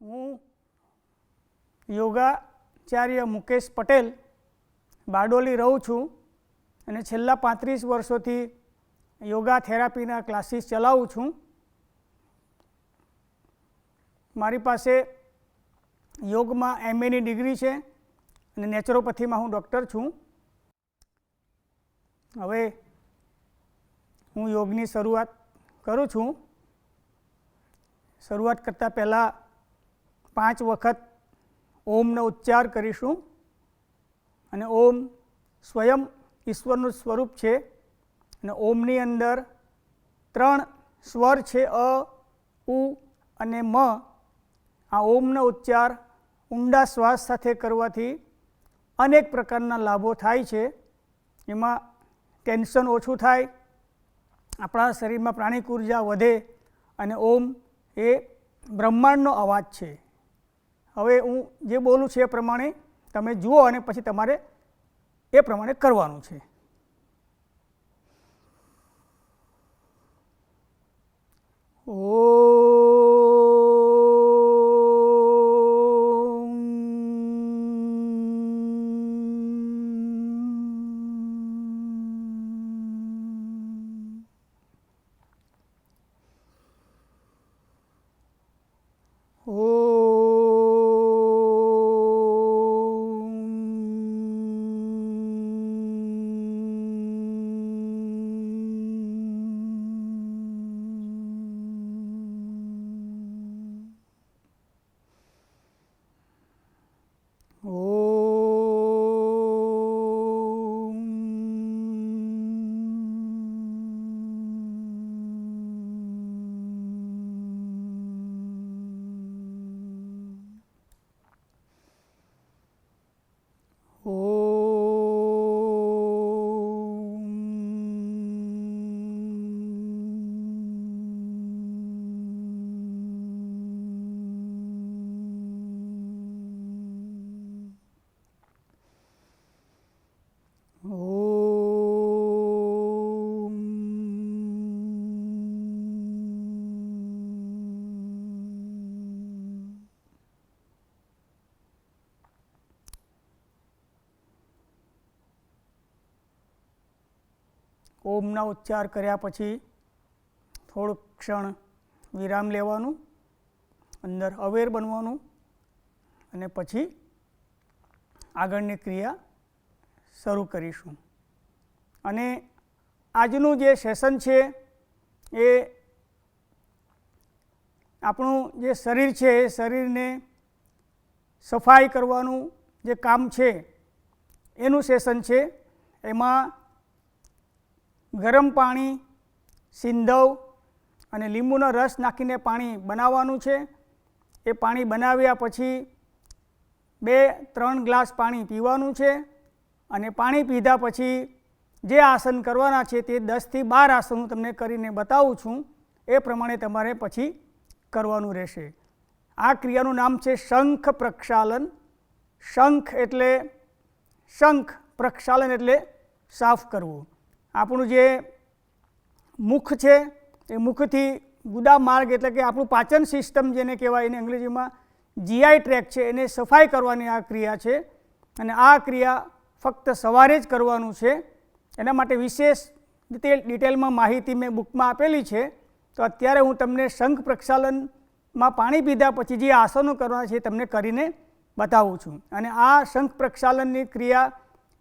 હું યોગાચાર્ય મુકેશ પટેલ બારડોલી રહું છું અને છેલ્લા 35 વર્ષોથી યોગા થેરાપીના ક્લાસીસ ચલાવું છું. મારી પાસે યોગમાં MA ની ડિગ્રી છે અને નેચરોપેથીમાં હું ડૉક્ટર છું. હવે હું યોગની શરૂઆત કરું છું. શરૂઆત કરતાં પહેલાં 5 વખત ઓમનો ઉચ્ચાર કરીશું અને ઓમ સ્વયં ઈશ્વરનું સ્વરૂપ છે અને ઓમની અંદર 3 સ્વર છે અ, ઉ અને મ. આ ઓમનો ઉચ્ચાર ઊંડા શ્વાસ સાથે કરવાથી અનેક પ્રકારના લાભો થાય છે. એમાં ટેન્શન ઓછું થાય, આપણા શરીરમાં પ્રાણિક ઉર્જા વધે અને ઓમ એ બ્રહ્માંડનો અવાજ છે. હવે હું જે બોલું છું એ પ્રમાણે તમે જુઓ અને પછી તમારે એ પ્રમાણે કરવાનું છે. ઓમના ઉચ્ચાર કર્યા પછી થોડુંક ક્ષણ વિરામ લેવાનું, અંદર અવેર બનવાનું અને પછી આગળની ક્રિયા શરૂ કરીશું. અને આજનું જે સેશન છે એ આપણું જે શરીર છે એ શરીરને સફાઈ કરવાનું જે કામ છે એનું સેશન છે. એમાં ગરમ પાણી, સિંધવ અને લીંબુનો રસ નાખીને પાણી બનાવવાનું છે. એ પાણી બનાવ્યા પછી 2-3 ગ્લાસ પાણી પીવાનું છે અને પાણી પીધા પછી જે આસન કરવાના છે તે 10 થી 12 આસન હું તમને કરીને બતાવું છું. એ પ્રમાણે તમારે પછી કરવાનું રહેશે. આ ક્રિયાનું નામ છે શંખ પ્રક્ષાલન. શંખ એટલે શંખ, પ્રક્ષાલન એટલે સાફ કરવું. આપણું જે મુખ છે એ મુખથી ગુદા માર્ગ એટલે કે આપણું પાચન સિસ્ટમ જેને કહેવાય, એને અંગ્રેજીમાં GI ટ્રેક છે, એને સફાઈ કરવાની આ ક્રિયા છે. અને આ ક્રિયા ફક્ત સવારે જ કરવાનું છે. એના માટે વિશેષ ડિટેલમાં માહિતી મેં બુકમાં આપેલી છે. તો અત્યારે હું તમને શંખ પ્રક્ષાલનમાં પાણી પીધા પછી જે આસનો કરવાના છે એ તમને કરીને બતાવું છું. અને આ શંખ પ્રક્ષાલનની ક્રિયા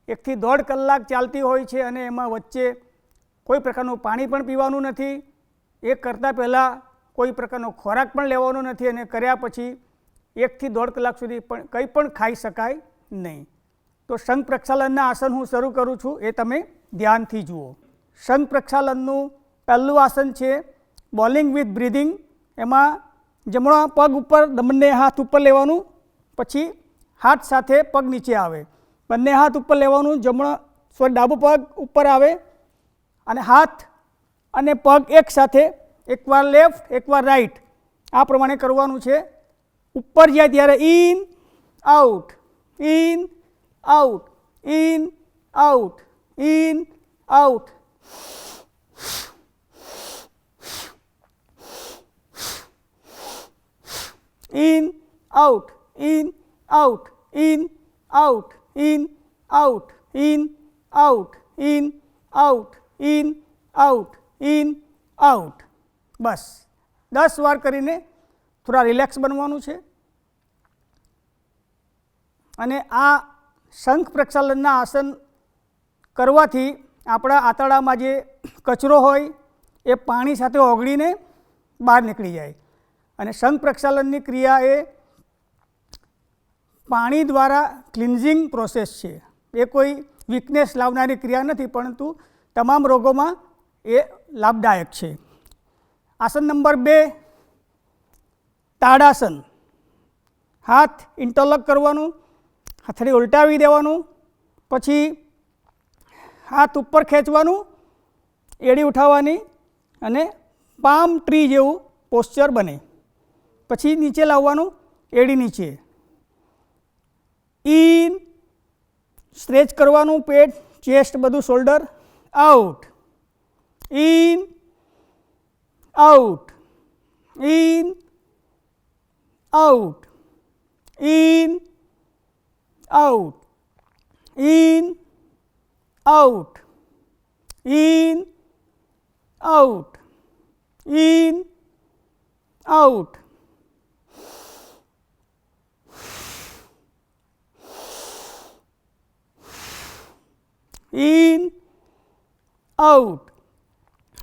1 થી 1.5 કલાક ચાલતી હોય છે અને એમાં વચ્ચે કોઈ પ્રકારનું પાણી પણ પીવાનું નથી. એ કરતાં પહેલાં કોઈ પ્રકારનો ખોરાક પણ લેવાનો નથી અને કર્યા પછી 1 થી 1.5 કલાક સુધી પણ કંઈ પણ ખાઈ શકાય નહીં. તો શંખ પ્રક્ષાલનના આસન હું શરૂ કરું છું, એ તમે ધ્યાનથી જુઓ. શંખ પ્રક્ષાલનનું પહેલું આસન છે બોલિંગ વિથ બ્રીધિંગ. એમાં જમણો પગ ઉપર, બંને હાથ ઉપર લેવાનું, પછી હાથ સાથે પગ નીચે આવે. બંને હાથ ઉપર લેવાનું, ડાબો પગ ઉપર આવે અને હાથ અને પગ એક સાથે, એકવાર લેફ્ટ એકવાર રાઈટ, આ પ્રમાણે કરવાનું છે. ઉપર જાય ત્યારે in out, in out, in out, in out. in out, in, out, in, out, in, out, in, out, in, out, in, out, in, out. બસ 10 વાર કરીને થોડા રિલેક્સ બનવાનું છે. અને આ શંખ પ્રક્ષાલનના આસન કરવાથી આપણા આંતરડામાં જે કચરો હોય એ પાણી સાથે ઓગળીને બહાર નીકળી જાય. અને શંખ પ્રક્ષાલનની ક્રિયા એ પાણી દ્વારા ક્લિન્ઝિંગ પ્રોસેસ છે. એ કોઈ વીકનેસ લાવનારી ક્રિયા નથી, પરંતુ તમામ રોગોમાં એ લાભદાયક છે. આસન નંબર 2 તાડાસન. હાથ ઇન્ટરલોક કરવાનું, હથેળી ઉલટાવી દેવાનું, પછી હાથ ઉપર ખેંચવાનું, એડી ઉઠાવવાની અને પામ ટ્રી જેવું પોસ્ચર બને. પછી નીચે લાવવાનું, એડી નીચે. ઇન, સ્ટ્રેચ કરવાનું, પેટ, ચેસ્ટ, બધું, shoulder. Out, in, out, in, out, in, out, in, out, in, out, in, out. In, out,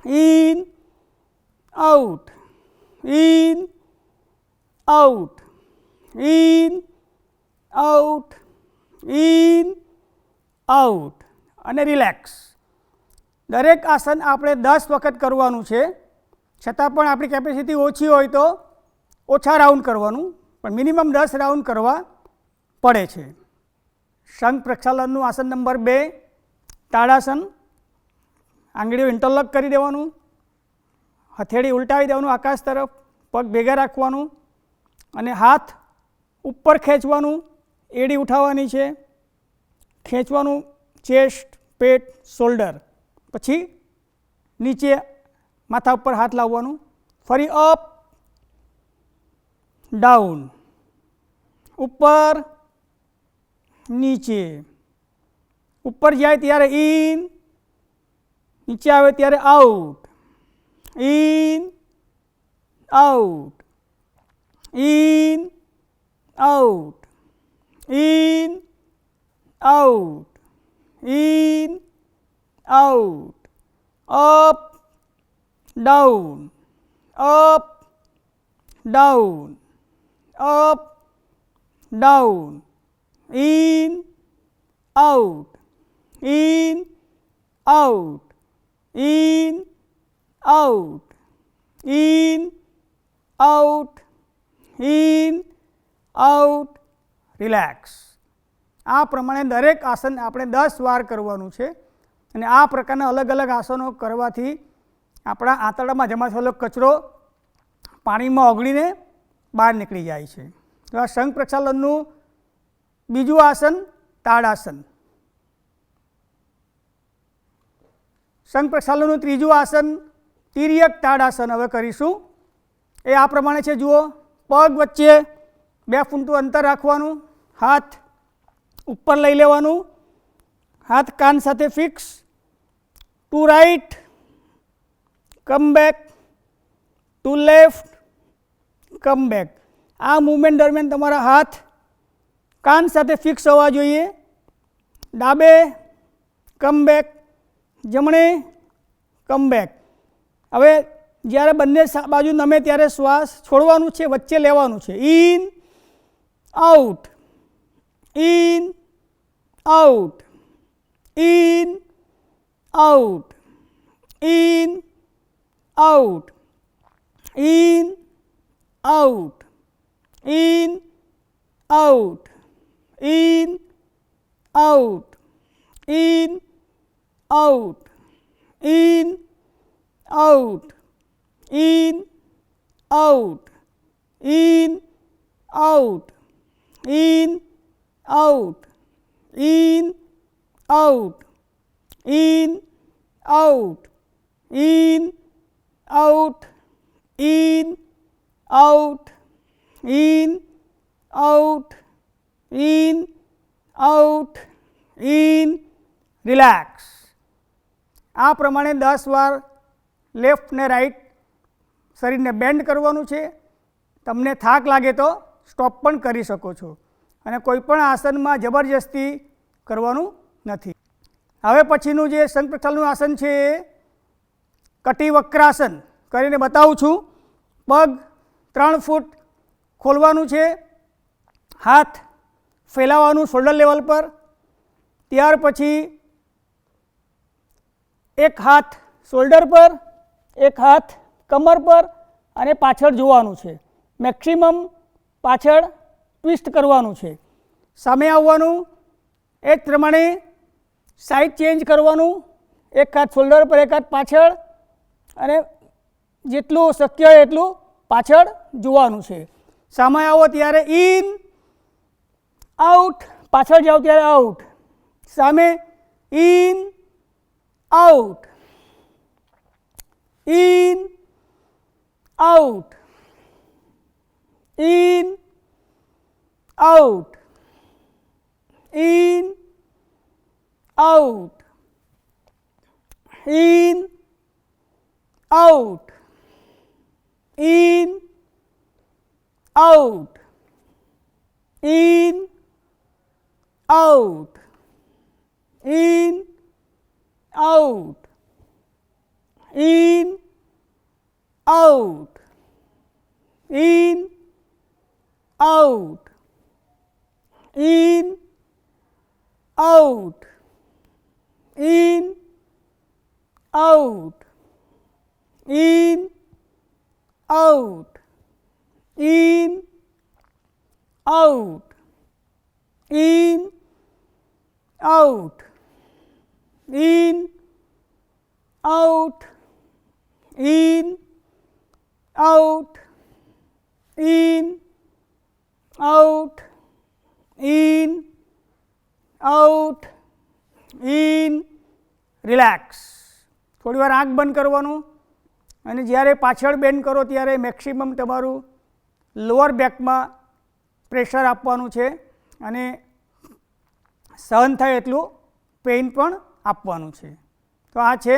in, out, in, out, in, out, in, out. અને રિલેક્સ. દરેક આસન આપણે 10 વખત કરવાનું છે. છતાં પણ આપણી કેપેસિટી ઓછી હોય તો ઓછા રાઉન્ડ કરવાનું, પણ મિનિમમ 10 રાઉન્ડ કરવા પડે છે. શંખ પ્રક્ષાલનનું આસન નંબર 2 તાડાસન. આંગળીઓ ઇન્ટરલોક કરી દેવાનું, હથેળી ઉલટાવી દેવાનું આકાશ તરફ, પગ ભેગા રાખવાનું અને હાથ ઉપર ખેંચવાનું, એડી ઉઠાવવાની છે, ખેંચવાનું, ચેસ્ટ, પેટ, શોલ્ડર. પછી નીચે માથા ઉપર હાથ લાવવાનું, ફરી અપ, ડાઉન, ઉપર, નીચે. ઉપર જાય ત્યારે ઇન, નીચે આવે ત્યારે out, in, out, in, out, in, out, in, out, up, down, up, down, up, down, in, out, in, out, in, out, in, out, in, out. Relax. આ પ્રમાણે દરેક આસન આપણે 10 વાર કરવાનું છે. અને આ પ્રકારના અલગ અલગ આસનો કરવાથી આપણા આંતરડામાં જમા થયેલો કચરો પાણીમાં ઓગળીને બહાર નીકળી જાય છે. તો આ શંખ પ્રક્ષાલનનું બીજું આસન તાડાસન. શંખ પ્રક્ષાલનનું ત્રીજું આસન તિર્યક તાડાસન હવે કરીશું. એ આ પ્રમાણે છે, જુઓ. પગ વચ્ચે 2 ફૂટનું અંતર રાખવાનું, હાથ ઉપર લઈ લેવાનું, હાથ કાન સાથે fix, to right, come back, to left, come back. આ મૂવમેન્ટ દરમિયાન તમારા હાથ કાન સાથે ફિક્સ હોવા જોઈએ. ડાબે, કમ બેક, જમણે, કમ બેક. હવે જ્યારે બંને બાજુ નમે ત્યારે શ્વાસ છોડવાનું છે, વચ્ચે લેવાનું છે. In, out, in, out, in, out, in, out, in, out, in, out, in, out, in, out, in, out, in, out, in, out, in, out, in, out, in, out, in, out, in, out, in, out, in, out, in, relax. આ પ્રમાણે 10 વાર left ને right શરીરને band કરવાનું છે. તમને થાક લાગે તો સ્ટોપ પણ કરી શકો છો અને કોઈ પણ આસનમાં જબરજસ્તી કરવાનું નથી. હવે પછીનું જે શંખપ્રક્ષાલનનું આસન છે એ કટિવક્રાસન કરીને બતાવું છું. પગ 3 ફૂટ ખોલવાનું છે, હાથ ફેલાવવાનું શોલ્ડર લેવલ પર, ત્યાર પછી એક હાથ શોલ્ડર પર, એક હાથ કમર પર અને પાછળ જોવાનું છે. મેક્સિમમ પાછળ ટ્વિસ્ટ કરવાનું છે. સામે આવવાનું, એ જ પ્રમાણે સાઈડ ચેન્જ કરવાનું, એક હાથ શોલ્ડર પર, એક હાથ પાછળ અને જેટલું શક્ય હોય એટલું પાછળ જોવાનું છે. સામે આવો ત્યારે ઇન, આઉટ, પાછળ જાઓ ત્યારે આઉટ, સામે in, out, in, out, in, out, in, out, in, out, in, out, in, out, in, out, in, out, in, out, in, out, in, out, in, out, in, out, in, out, in, out, in, out, in, out, in, out, in, relax. થોડી વાર આંખ બંધ કરવાનું અને જ્યારે પાછળ band કરો ત્યારે મેક્સિમમ તમારું લોઅર બેકમાં પ્રેશર આપવાનું છે અને સહન થાય એટલું પેઇન પણ આપવાનું છે. તો આ છે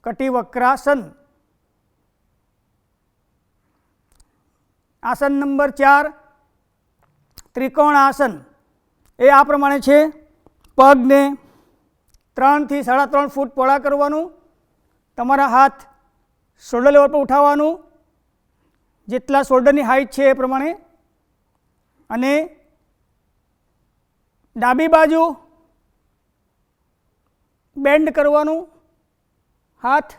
કટિવક્રાસન. આસન નંબર 4 ત્રિકોણ આસન. એ આ પ્રમાણે છે. પગને 3 થી 3.5 ફૂટ પહોળા કરવાનું, તમારા હાથ શોલ્ડર લેવલ પર ઉઠાવવાનું, જેટલા શોલ્ડરની હાઇટ છે એ પ્રમાણે, અને ડાબી બાજુ બેન્ડ કરવાનું, હાથ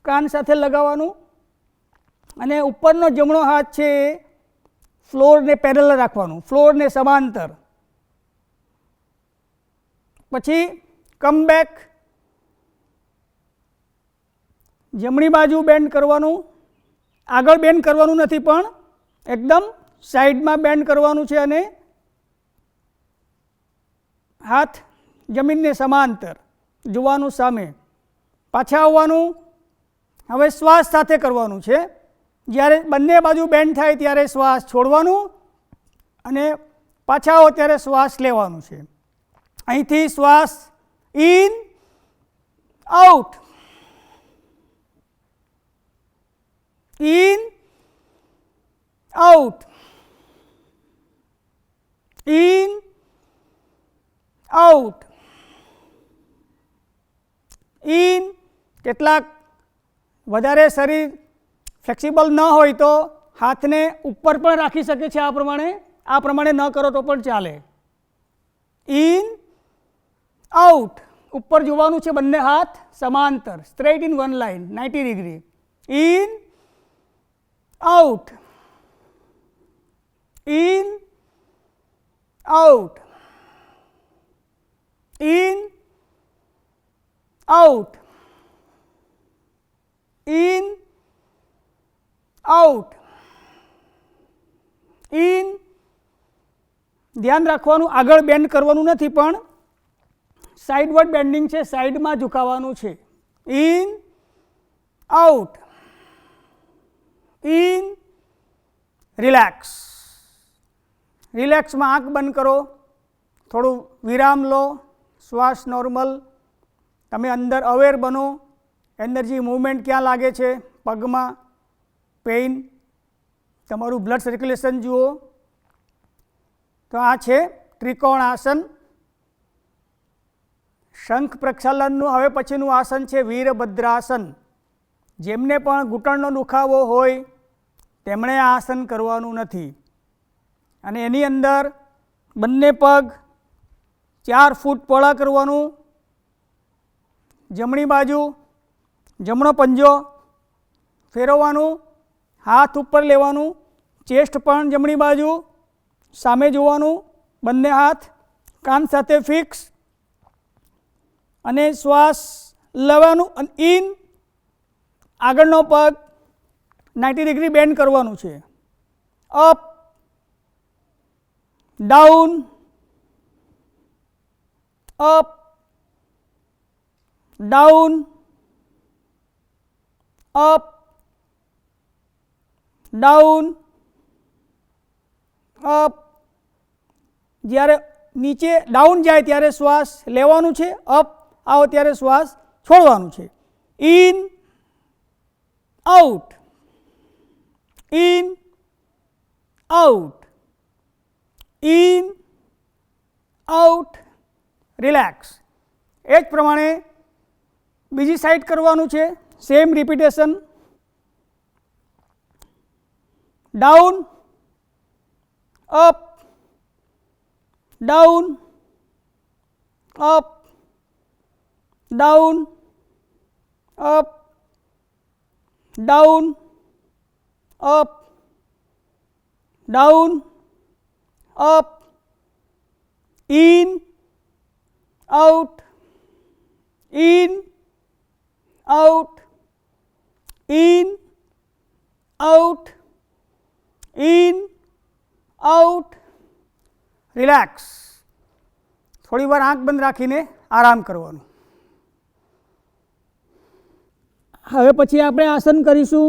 કાન સાથે લગાવવાનું અને ઉપરનો જમણો હાથ છે એ ફ્લોરને પેરેલલ રાખવાનું, ફ્લોરને સમાંતર. પછી કમ બેક, જમણી બાજુ બેન્ડ કરવાનું, આગળ બેન્ડ કરવાનું નથી પણ એકદમ સાઈડમાં બેન્ડ કરવાનું છે અને હાથ જમીનને સમાંતર જોવાનું સામે. પાછા આવવાનું. હવે શ્વાસ સાથે કરવાનું છે. જ્યારે બંને બાજુ બેન્ડ થાય ત્યારે શ્વાસ છોડવાનું અને પાછા આવો ત્યારે શ્વાસ લેવાનું છે. અહીંથી શ્વાસ in, out, in, out, in, out, in. કેટલાક વધારે શરીર ફ્લેક્સિબલ ન હોય તો હાથને ઉપર પણ રાખી શકે છે. આ પ્રમાણે ન કરો તો પણ ચાલે. ઇન, આઉટ, ઉપર જોવાનું છે, બંને હાથ સમાંતર, straight in one line 90 degree. In, out, in, out, in, out, in, out, in. ધ્યાન રાખવાનું, આગળ બેન્ડ કરવાનું નથી પણ સાઇડવર્ડ બેન્ડિંગ છે, સાઈડમાં ઝુકાવવાનું છે. In, out, in, relax. રિલેક્સમાં આંખ બંધ કરો, થોડું વિરામ લો, શ્વાસ નોર્મલ, તમે અંદર અવેર બનો, એનર્જી મૂવમેન્ટ ક્યાં લાગે છે, પગમાં પેઇન, તમારું બ્લડ સર્ક્યુલેશન જુઓ. તો આ છે ત્રિકોણ આસન. શંખ પ્રક્ષાલનનું હવે પછીનું આસન છે વીરભદ્રાસન. જેમને પણ ઘૂંટણનો દુખાવો હોય તેમણે આ આસન કરવાનું નથી. અને એની અંદર બંને પગ 4 ફૂટ પહોળા કરવાનું, જમણી બાજુ જમણો પંજો ફેરવવાનું, હાથ ઉપર લેવાનું, ચેસ્ટ પણ જમણી બાજુ સામે જોવાનું, બંને હાથ કાન સાથે ફિક્સ, અને શ્વાસ લેવાનું અને ઇન, આગળનો પગ 90 ડિગ્રી બેન્ડ કરવાનું છે, up down up down up down up. જ્યારે નીચે ડાઉન જાય ત્યારે શ્વાસ લેવાનું છે, અપ આવો ત્યારે શ્વાસ છોડવાનું છે. In out in out in out, relax. એ જ પ્રમાણે બીજી સાઈડ કરવાનું છે, same repetition. Down up down up down up down up down up, in out in out in out in out, relax. થોડી વાર આંખ બંધ રાખીને આરામ કરવાનું. હવે પછી આપણે આસન કરીશું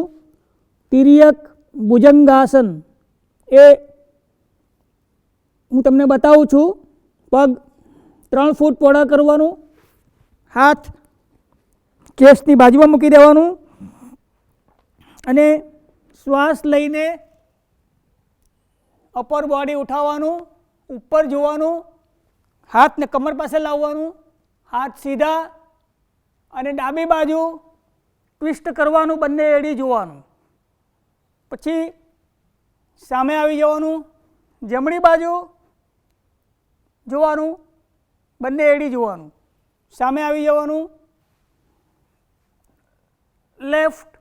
તિર્યક ભુજંગાસન. એ હું તમને બતાવું છું. પગ 3 ફૂટ પહોળા કરવાનું, હાથ ચેસ્ટની બાજુમાં મૂકી દેવાનું, અને શ્વાસ લઈને અપર બોડી ઉઠાવવાનું, ઉપર જોવાનું, હાથને કમર પાસે લાવવાનું, હાથ સીધા, અને ડાબી બાજુ ટ્વિસ્ટ કરવાનું, બંને એડી જોવાનું. પછી સામે આવી જવાનું, જમણી બાજુ જોવાનું, બંને એડી જોવાનું, સામે આવી જવાનું, left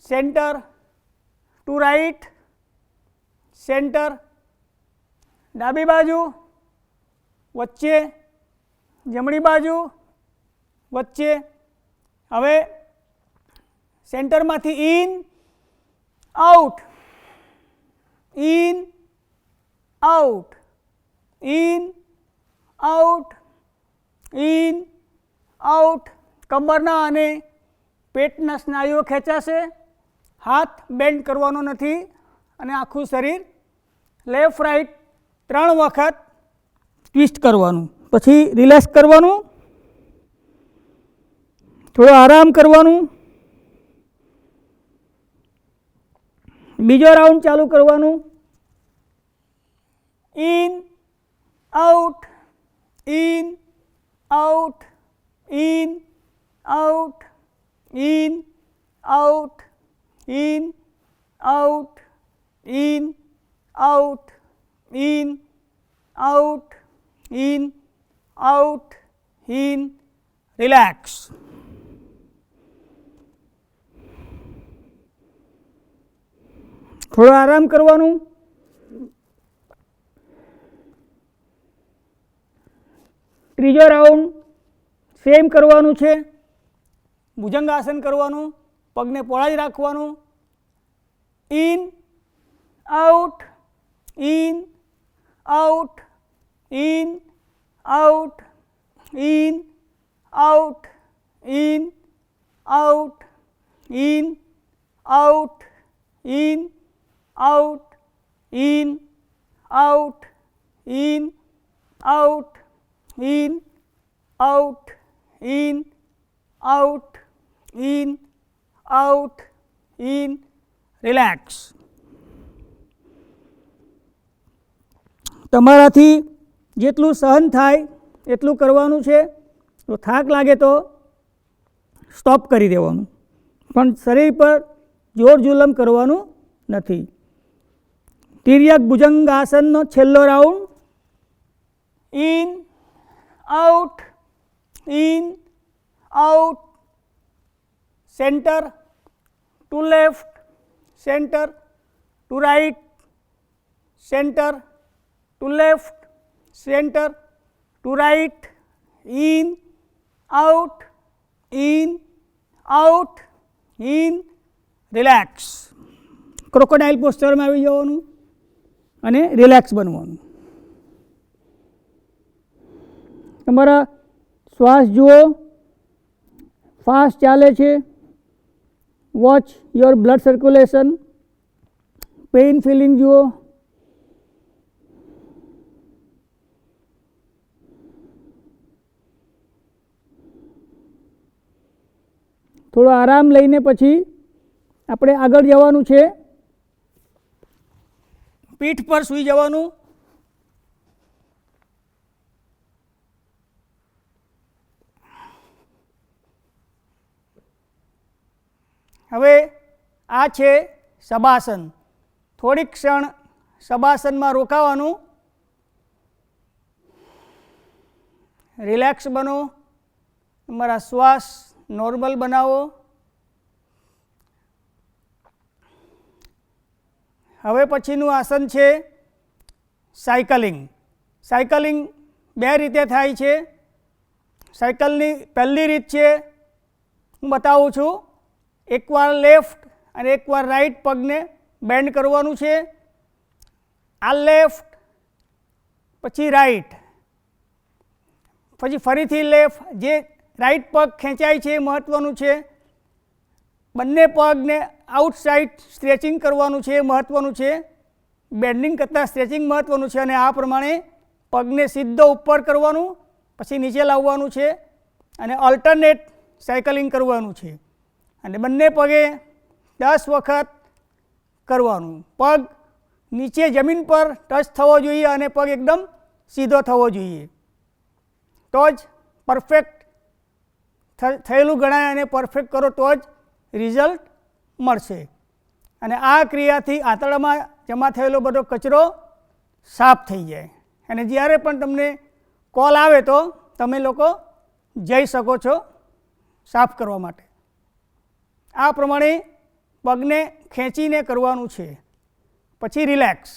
centre to right centre, ડાબી બાજુ વચ્ચે, જમણી બાજુ વચ્ચે. હવે સેન્ટરમાંથી in out in out in out in out. કમરના અને પેટના સ્નાયુઓ ખેંચાશે, હાથ બેન્ડ કરવાનો નથી, અને આખું શરીર લેફ્ટ રાઈટ 3 વખત ટ્વિસ્ટ કરવાનું. પછી રિલેક્સ કરવાનું, થોડો આરામ કરવાનું, બીજો રાઉન્ડ ચાલુ કરવાનું. In out in out in out in out in out in out in out in out in, relax. થોડો આરામ કરવાનું. ત્રીજો રાઉન્ડ સેમ કરવાનું છે, ભુજંગાસન કરવાનું, પગને પહોળા જ રાખવાનું. In out in out in out in out in out in out in out in out, in, out, in, out, in, out, in, out, in. Relax. તમારાથી જેટલું સહન થાય એટલું કરવાનું છે. જો થાક લાગે તો સ્ટોપ કરી દેવાનું, પણ શરીર પર જોર જુલમ કરવાનું નથી. તિર્યક ભુજંગાસનનો છેલ્લો round. In, out, in, out, centre to left, centre to right, centre to left, centre to right, in, out, in, out, in. Relax. Crocodile પોસ્ચરમાં આવી જવાનું અને રિલેક્સ બનવાનું. તમારા શ્વાસ જુઓ, ફાસ્ટ ચાલે છે. Watch your blood circulation. Pain feeling જુઓ. થોડો આરામ લઈને પછી આપણે આગળ જવાનું છે. પીઠ પર સૂઈ જવાનું. હવે આ છે શબાસન. થોડીક ક્ષણ શબાસનમાં રોકાવાનું. રિલેક્સ બનો. તમારા શ્વાસ નોર્મલ બનાવો. હવે પછીનું આસન છે સાયકલિંગ. સાયકલિંગ બે રીતે થાય છે. સાયકલની પહેલી રીત છે, હું બતાવું છું. એકવાર લેફ્ટ અને એકવાર રાઈટ પગને બેન્ડ કરવાનું છે. આ લેફ્ટ, પછી રાઈટ, પછી ફરીથી લેફ્ટ. જે રાઈટ પગ ખેંચાય છે એ મહત્ત્વનું છે. બંને પગને આઉટસાઇડ સ્ટ્રેચિંગ કરવાનું છે, એ મહત્ત્વનું છે. બેન્ડિંગ કરતાં સ્ટ્રેચિંગ મહત્ત્વનું છે. અને આ પ્રમાણે પગને સીધો ઉપર કરવાનું, પછી નીચે લાવવાનું છે અને ઓલ્ટરનેટ સાયકલિંગ કરવાનું છે. અને બંને પગે 10 વખત કરવાનું. પગ નીચે જમીન પર ટચ થવો જોઈએ અને પગ એકદમ સીધો થવો જોઈએ, તો જ પરફેક્ટ થયેલું ગણાય. અને પરફેક્ટ કરો તો જ રિઝલ્ટ મળશે. અને આ ક્રિયાથી આંતરડામાં જમા થયેલો બધો કચરો સાફ થઈ જાય. અને જ્યારે પણ તમને કોલ આવે તો તમે લોકો જઈ શકો છો સાફ કરવા માટે. આ પ્રમાણે પગને ખેંચીને કરવાનું છે. પછી રિલેક્સ.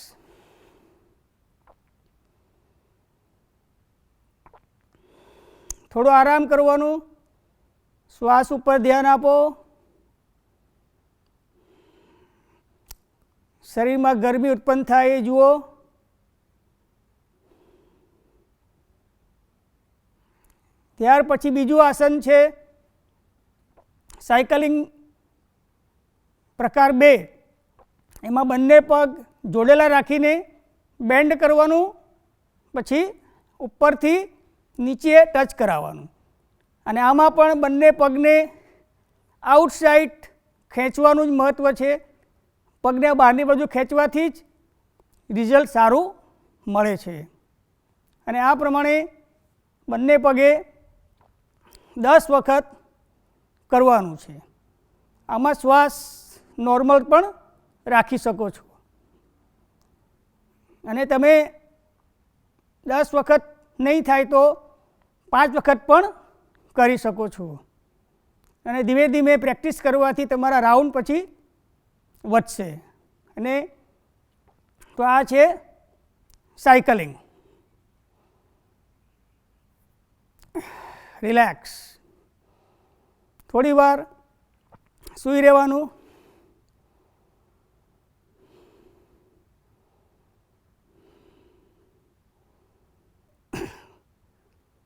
થોડો આરામ કરવાનું. શ્વાસ ઉપર ધ્યાન આપો. શરીરમાં ગરમી ઉત્પન્ન થાય એ જુઓ. ત્યાર પછી બીજું આસન છે સાયકલિંગ પ્રકાર 2. એમાં બંને પગ જોડેલા રાખીને બેન્ડ કરવાનું, પછી ઉપરથી નીચે ટચ કરાવવાનું. અને આમાં પણ બંને પગને આઉટસાઇડ ખેંચવાનું જ મહત્ત્વ છે. પગને બહારની બાજુ ખેંચવાથી જ રિઝલ્ટ સારું મળે છે. અને આ પ્રમાણે બંને પગે 10 વખત કરવાનું છે. આમાં શ્વાસ નોર્મલ પણ રાખી શકો છો. અને તમે 10 વખત નહીં થાય તો 5 વખત પણ કરી શકો છો. અને ધીમે ધીમે પ્રેક્ટિસ કરવાથી તમારા રાઉન્ડ પછી વધશે. અને તો આ છે સાયકલિંગ. રિલેક્સ. થોડી વાર સૂઈ રહેવાનું.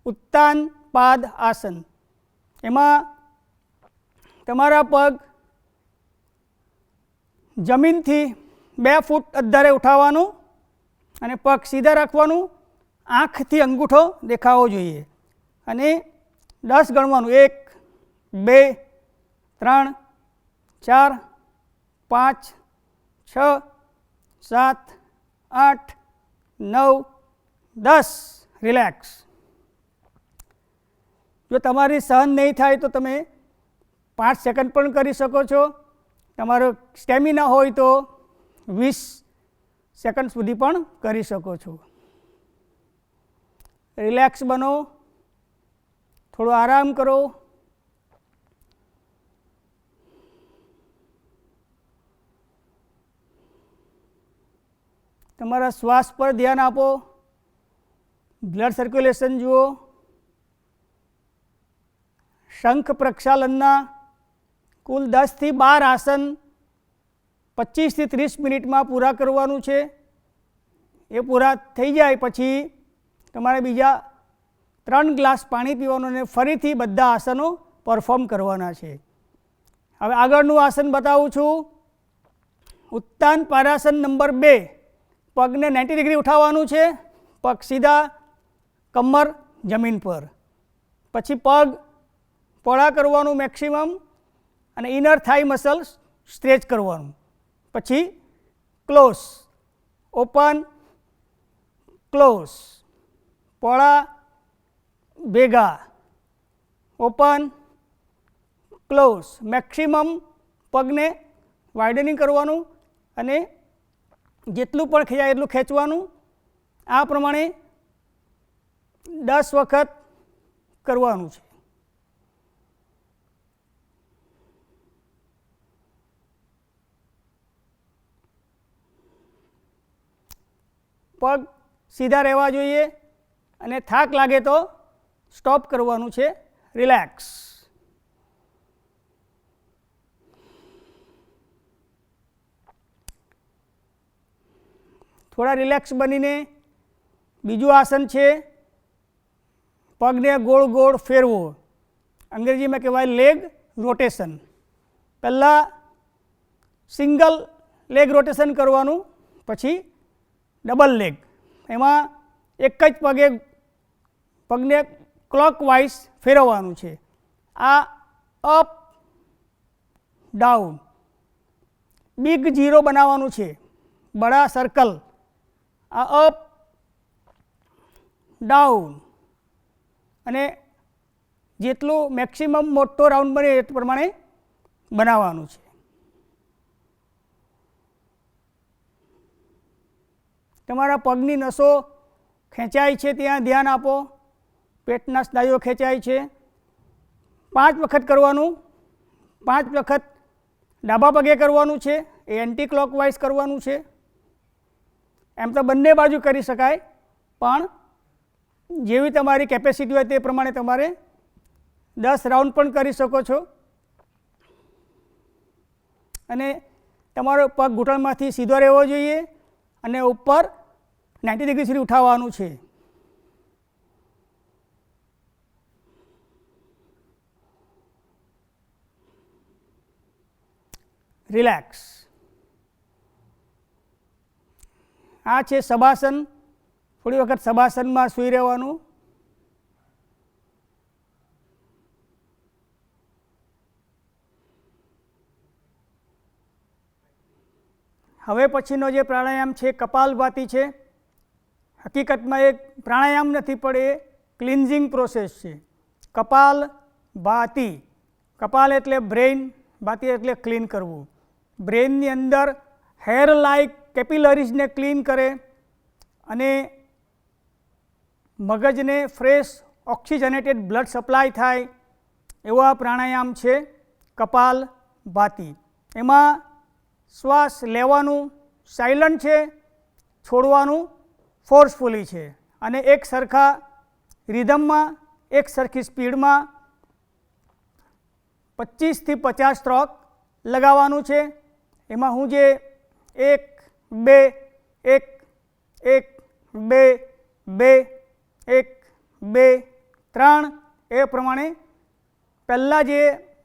ઉત્તાન પાદ આસન. એમાં તમારા પગ જમીનથી 2 ફૂટ અદ્ધરે ઉઠાવવાનું. અને પગ સીધા રાખવાનું, આંખથી અંગૂઠો દેખાવો જોઈએ અને 10 ગણવાનું. 1 2 3 4 5 6 7 8 9 10. રિલેક્સ. જો તમારી સહન નહીં થાય તો તમે 5 સેકન્ડ પણ કરી શકો છો. તમારો સ્ટેમિના હોય તો 20 સેકન્ડ સુધી પણ કરી શકો છો. રિલેક્સ બનો, થોડો આરામ કરો. તમારા શ્વાસ પર ધ્યાન આપો, બ્લડ સર્ક્યુલેશન જુઓ. શંખ પ્રક્ષાલનના કુલ 10 થી 12 આસન 25 થી 30 મિનિટમાં પૂરા કરવાનું છે. એ પૂરા થઈ જાય પછી તમારે બીજા 3 ગ્લાસ પાણી પીવાનું અને ફરીથી બધા આસનો પરફોર્મ કરવાના છે. હવે આગળનું આસન બતાવું છું. ઉત્તાન પાદાસન નંબર 2. પગને 90 ડિગ્રી ઉઠાવવાનું છે, પગ સીધા, કમર જમીન પર. પછી પગ પોળા કરવાનું મેક્સિમમ અને ઇનર થાઈ મસલ સ્ટ્રેચ કરવાનું. પછી ક્લોઝ, ઓપન, ક્લોઝ, પોળા, ભેગા, ઓપન, ક્લોઝ. મેક્સિમમ પગને વાઇડનિંગ કરવાનું અને જેટલું પણ ખેંચાય એટલું ખેંચવાનું. આ પ્રમાણે 10 વખત કરવાનું છે. પગ સીધા રહેવા જોઈએ અને થાક લાગે તો સ્ટોપ કરવાનું છે. રિલેક્સ. થોડા રિલેક્સ બનીને બીજું આસન છે, પગને ગોળ ગોળ ફેરવો. અંગ્રેજીમાં કહેવાય લેગ રોટેશન. પહેલાં સિંગલ લેગ રોટેશન કરવાનું, પછી ડબલ લેગ. એમાં એક જ પગને ક્લોકવાઇઝ ફેરવવાનું છે. આ અપ ડાઉન, બિગ ઝીરો બનાવવાનું છે, બડા સર્કલ. આ અપ ડાઉન અને જેટલું મેક્સિમમ મોટો રાઉન્ડ બને એ પ્રમાણે બનાવવાનું છે. તમારા પગની નસો ખેંચાય છે ત્યાં ધ્યાન આપો. પેટના સ્નાયુઓ ખેંચાય છે. 5 વખત કરવાનું. 5 વખત ડાબા પગે કરવાનું છે. એ એન્ટી ક્લોકવાઇઝ કરવાનું છે. એમ તો બંને બાજુ કરી શકાય, પણ જેવી તમારી કેપેસિટી હોય તે પ્રમાણે તમારે 10 રાઉન્ડ પણ કરી શકો છો. અને તમારો પગ ઘૂંટણમાંથી સીધો રહેવો જોઈએ અને ઉપર 90 ડિગ્રી સુધી ઉઠાવવાનું છે. રિલેક્સ. આ છે શવાસન. થોડી વખત શવાસનમાં સૂઈ રહેવાનું. હવે પછીનો જે પ્રાણાયામ છે કપાલભાતિ છે. હકીકતમાં એક પ્રાણાયામ નથી પણ એ ક્લિન્ઝિંગ પ્રોસેસ છે. કપાલભાતિ. કપાલ એટલે બ્રેઇન, ભાતિ એટલે ક્લીન કરવું. બ્રેઇનની અંદર હેર લાઇક કેપિલરીઝને ક્લીન કરે અને મગજને ફ્રેશ ઓક્સિજનેટેડ બ્લડ સપ્લાય થાય એવો આ પ્રાણાયામ છે કપાલભાતિ. એમાં શ્વાસ લેવાનું સાયલન્ટ છે, છોડવાનું ફોર્સફુલી છે અને એક સરખા રિધમમાં, એક સરખી સ્પીડમાં 25 થી 50 સ્ટ્રોક લગાવવાનું છે. એમાં હું જે 1 2 1 1 2 2 1 2 3 એ પ્રમાણે પહેલાં જે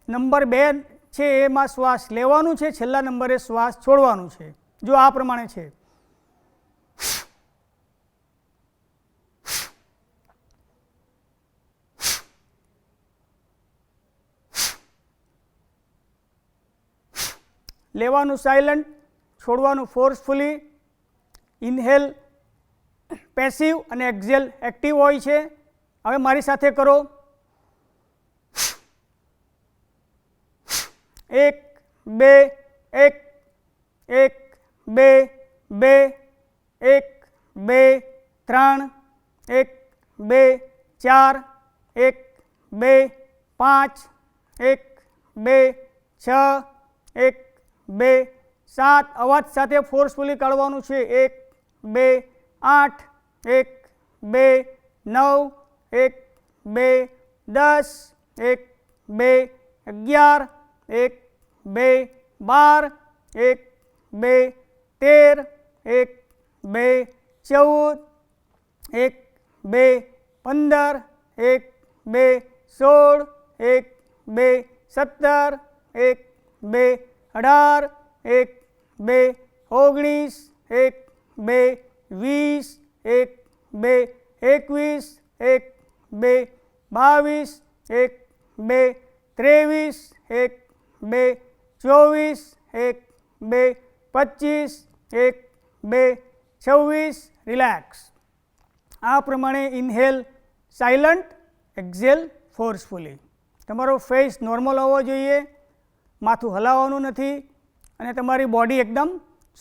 નંબર 2 છે એમાં શ્વાસ લેવાનું છે, છેલ્લા નંબરે શ્વાસ છોડવાનું છે. જો આ પ્રમાણે છે. લેવાનું સાયલન્ટ, છોડવાનું ફોર્સફુલી. ઇન્હેલ પેસિવ અને એક્ઝેલ એક્ટિવ હોય છે. હવે મારી સાથે કરો. 1 2 1 1 2 2 1 2 3 1 2 4 1 2 5 1 2 6 1 2 7. અવાજ સાથે ફોર્સફુલી કાઢવાનું છે. 1 2 8 1 2 9 1 2 10 1 2 11 1 2 12 1 2 13 1 2 14 1 2 15 1 2 16 1 2 17 1 2 18 1 2 19 1 2 20 1 2 21 1 2 22 1 2 23 1 2 24 1 2 25 1 2 26. રિલેક્સ. આ પ્રમાણે ઇન્હેલ સાયલન્ટ, એક્ઝેલ ફોર્સફુલી. તમારો ફેસ નોર્મલ હોવો જોઈએ, માથું હલાવવાનું નથી અને તમારી બોડી એકદમ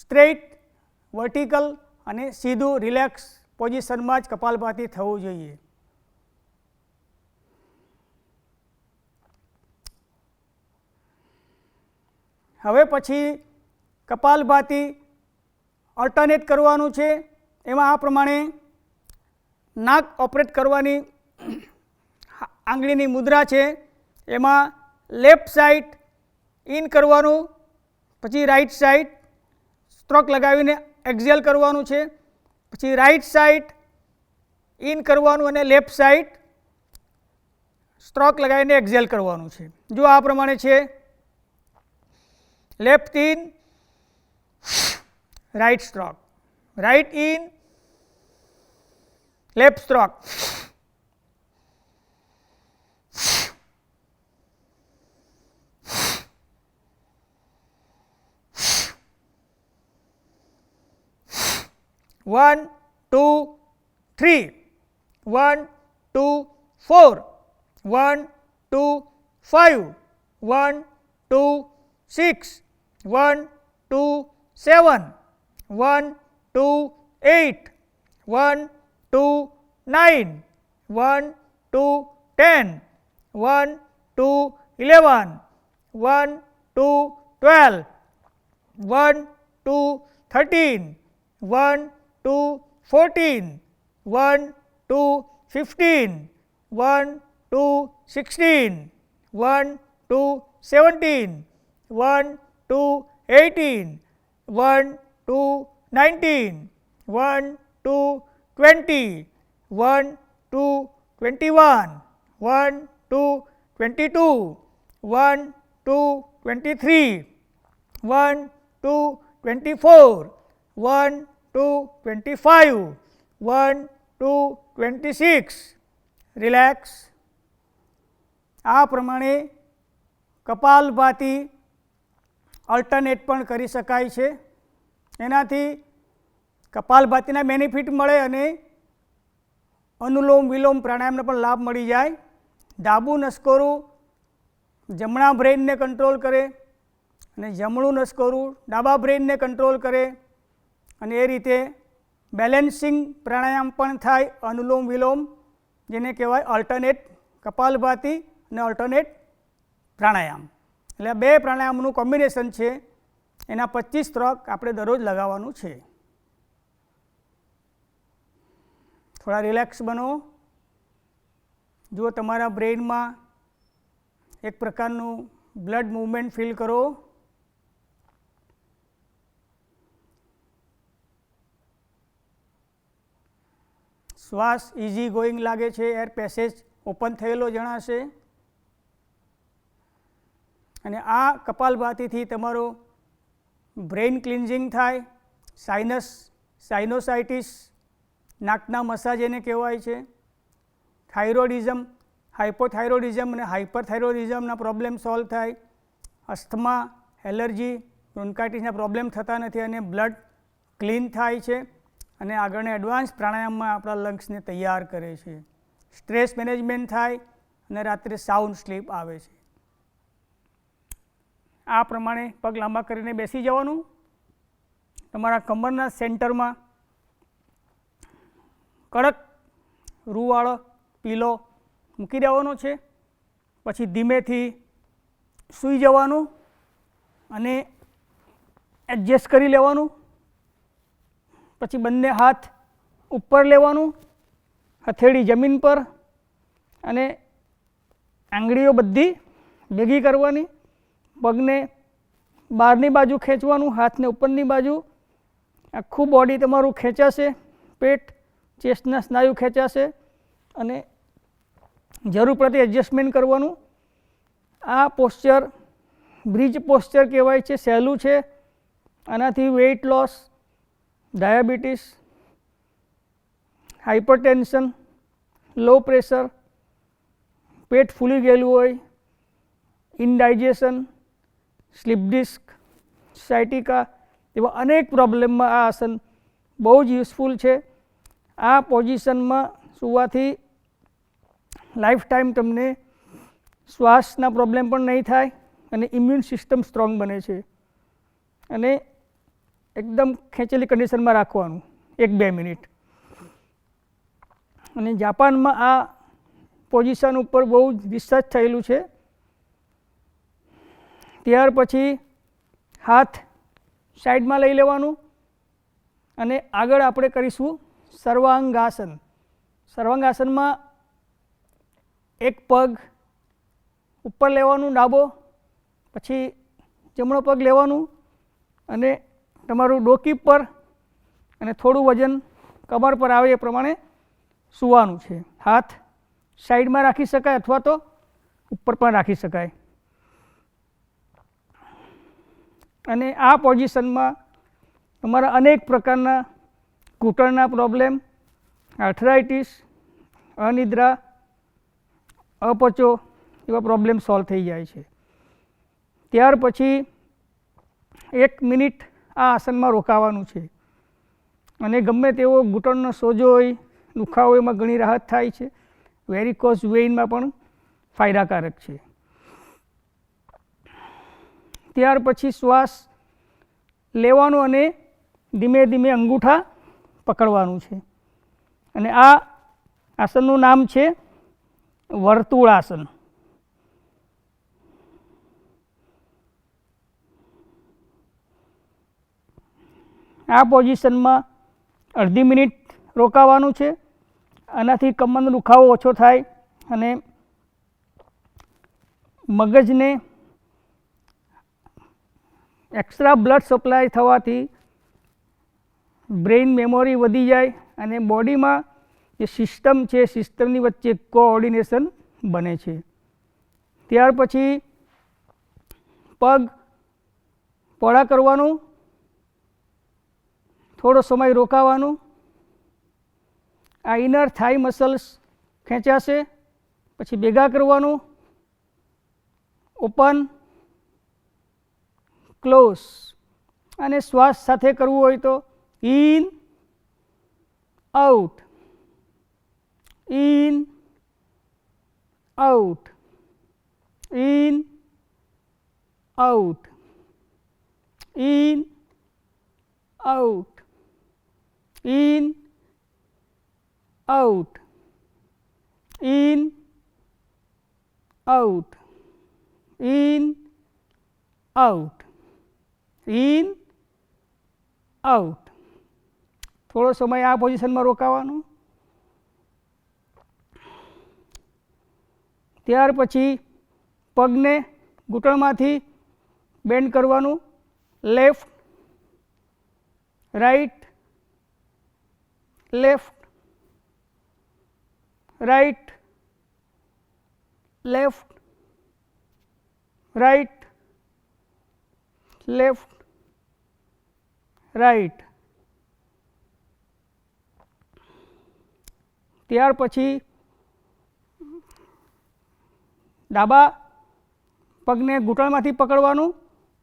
સ્ટ્રેટ, વર્ટિકલ અને સીધું રિલેક્સ પોઝિશનમાં જ કપાલભાતિ થવું જોઈએ. હવે પછી કપાલભાતિ ઓલ્ટરનેટ કરવાનું છે. એમાં આ પ્રમાણે નાક ઓપરેટ કરવાની આંગળીની મુદ્રા છે. એમાં લેફ્ટ સાઈડ ઇન કરવાનું, પછી રાઈટ સાઈડ સ્ટ્રોક લગાવીને એક્ઝેલ કરવાનું છે. પછી રાઈટ સાઈડ ઇન કરવાનું અને લેફ્ટ સાઈડ સ્ટ્રોક લગાવીને એક્ઝેલ કરવાનું છે. જો આ પ્રમાણે છે. Left in, right stroke, right in, left stroke. One, 2, 3, 1, 2, 4, 1, 2, 5, 1, 2, 6, 1, 2, 7, 1, 2, 8, 1, 2, 9, 1, 2, 10, 1, 2, 11, 1, 2, 12, 1, 2, 13, 1, 2, 14, 1, 2, 15, 1, 2, 16, 1, 2, 17, 1, 2, 18, 1, 2, 19, 1, 2, 20, 1, 2, 21, 1, 2, 22, 1, 2, 23, 1, 2, 24, 1, 2, 25, 1, 2, 26. Relax. આ પ્રમાણે કપાલભાતિ ઓલ્ટરનેટ પણ કરી શકાય છે. એનાથી કપાલભાતિના બેનિફિટ મળે અને અનુલોમ વિલોમ પ્રાણાયામને પણ લાભ મળી જાય. ડાબું નસકોરું જમણા બ્રેઇનને કંટ્રોલ કરે અને જમણું નસકોરું ડાબા બ્રેઇનને કંટ્રોલ કરે અને એ રીતે બેલેન્સિંગ પ્રાણાયામ પણ થાય. અનુલોમ વિલોમ જેને કહેવાય ઓલ્ટરનેટ કપાલભાતિ અને ઓલ્ટરનેટ પ્રાણાયામ. એટલે બે પ્રાણાયામનું કોમ્બિનેશન છે. એના 25 સ્ટ્રોક આપણે દરરોજ લગાવવાનું છે. થોડા રિલેક્સ બનો. જો તમારા બ્રેઇનમાં એક પ્રકારનું બ્લડ મૂવમેન્ટ ફીલ કરો. શ્વાસ ઇઝી ગોઈંગ લાગે છે. એર પેસેજ ઓપન થયેલો જણાશે. અને આ કપાલભાતિથી તમારો બ્રેઇન ક્લિન્ઝિંગ થાય. સાઇનોસાઇટિસ, નાકના મસાજ એને કહેવાય છે. થાઇરોઇડિઝમ, હાઇપોથાઇરોઇડિઝમ અને હાઇપરથાઇરોઇડિઝમના પ્રોબ્લેમ સોલ્વ થાય. અસ્થમા, એલર્જી, બ્રોન્કાઇટિસના પ્રોબ્લેમ થતા નથી અને બ્લડ ક્લીન થાય છે અને આગળના એડવાન્સ પ્રાણાયામમાં આપણા લંગ્સને તૈયાર કરે છે. સ્ટ્રેસ મેનેજમેન્ટ થાય અને રાત્રે સાઉન્ડ સ્લીપ આવે છે. આ પ્રમાણે પગ લાંબા કરીને બેસી જવાનું. તમારા કમરના સેન્ટરમાં કડક રૂવાળો પીલો મૂકી દેવાનો છે. પછી ધીમેથી સૂઈ જવાનું અને એડજસ્ટ કરી લેવાનું. પછી બંને હાથ ઉપર લેવાનું, હથેળી જમીન પર અને આંગળીઓ બધી ભેગી કરવાની. પગને બહારની બાજુ ખેંચવાનું, હાથને ઉપરની બાજુ. આખું બોડી તમારું ખેંચાશે, પેટ ચેસ્ટના સ્નાયુ ખેંચાશે અને જરૂર પડતી એડજસ્ટમેન્ટ કરવાનું. આ પોસ્ચર બ્રિજ પોસ્ચર કહેવાય છે, સહેલું છે. આનાથી weight loss, diabetes, hypertension, low pressure, પેટ ફૂલી ગયેલું હોય, ઇનડાઇજેશન, સ્લીપ ડિસ્ક, સાયટિકા એવા અનેક પ્રોબ્લેમમાં આ આસન બહુ જ યુઝફુલ છે. આ પોઝિશનમાં સૂવાથી લાઈફ ટાઈમ તમને શ્વાસના પ્રોબ્લેમ પણ નહીં થાય અને ઇમ્યુન સિસ્ટમ સ્ટ્રોંગ બને છે. અને એકદમ ખેંચેલી કન્ડિશનમાં રાખવાનું 1-2 મિનિટ. અને જાપાનમાં આ પોઝિશન ઉપર બહુ જ રિસર્ચ થયેલું છે. ત્યાર પછી હાથ સાઈડમાં લઈ લેવાનું અને આગળ આપણે કરીશું સર્વાંગાસન. સર્વાંગાસનમાં એક પગ ઉપર લેવાનું ડાબો, પછી જમણો પગ લેવાનું અને તમારું ડોકી પર અને થોડું વજન કમર પર આવે એ પ્રમાણે સૂવાનું છે. હાથ સાઈડમાં રાખી શકાય અથવા તો ઉપર પણ રાખી શકાય. અને આ પોઝિશનમાં તમારા અનેક પ્રકારના ઘૂંટણના પ્રોબ્લેમ, આર્થરાઇટિસ, અનિદ્રા, અપચો એવા પ્રોબ્લેમ સોલ્વ થઈ જાય છે. ત્યાર પછી 1 મિનિટ આ આસનમાં રોકાવાનું છે અને ગમે તેવો ઘૂંટણનો સોજો હોય, દુખાવો, એમાં ઘણી રાહત થાય છે. વેરિકોઝ વેઇનમાં પણ ફાયદાકારક છે. ત્યાર પછી શ્વાસ લેવાનો અને ધીમે ધીમે અંગૂઠા પકડવાનું છે. અને આ આસનનું નામ છે વર્તુળાસન. આ પોઝિશનમાં અડધી મિનિટ રોકાવાનું છે. આનાથી કમરનો દુખાવો ઓછો થાય અને મગજને એક્સ્ટ્રા બ્લડ સપ્લાય થવાથી બ્રેઇન મેમોરી વધી જાય અને બોડીમાં જે સિસ્ટમ છે સિસ્ટમની વચ્ચે કોઓર્ડિનેશન બને છે. ત્યાર પછી પગ પહોળા કરવાનું, થોડો સમય રોકાવાનું. આ ઇનર થાઈ મસલ્સ ખેંચાશે. પછી ભેગા કરવાનું, ઓપન, ક્લોઝ. અને શ્વાસ સાથે કરવું હોય તો in, out, in, out, in, out, in, out, in, out, in, out, in, out, in, out. થોડો સમય આ પોઝિશનમાં રોકાવાનું. ત્યાર પછી પગને ઘૂંટણમાંથી બેન્ડ કરવાનું. Left, right, left, right, left, right, left, right. ત્યાર પછી ડાબા પગને ઘૂંટણમાંથી પકડવાનું,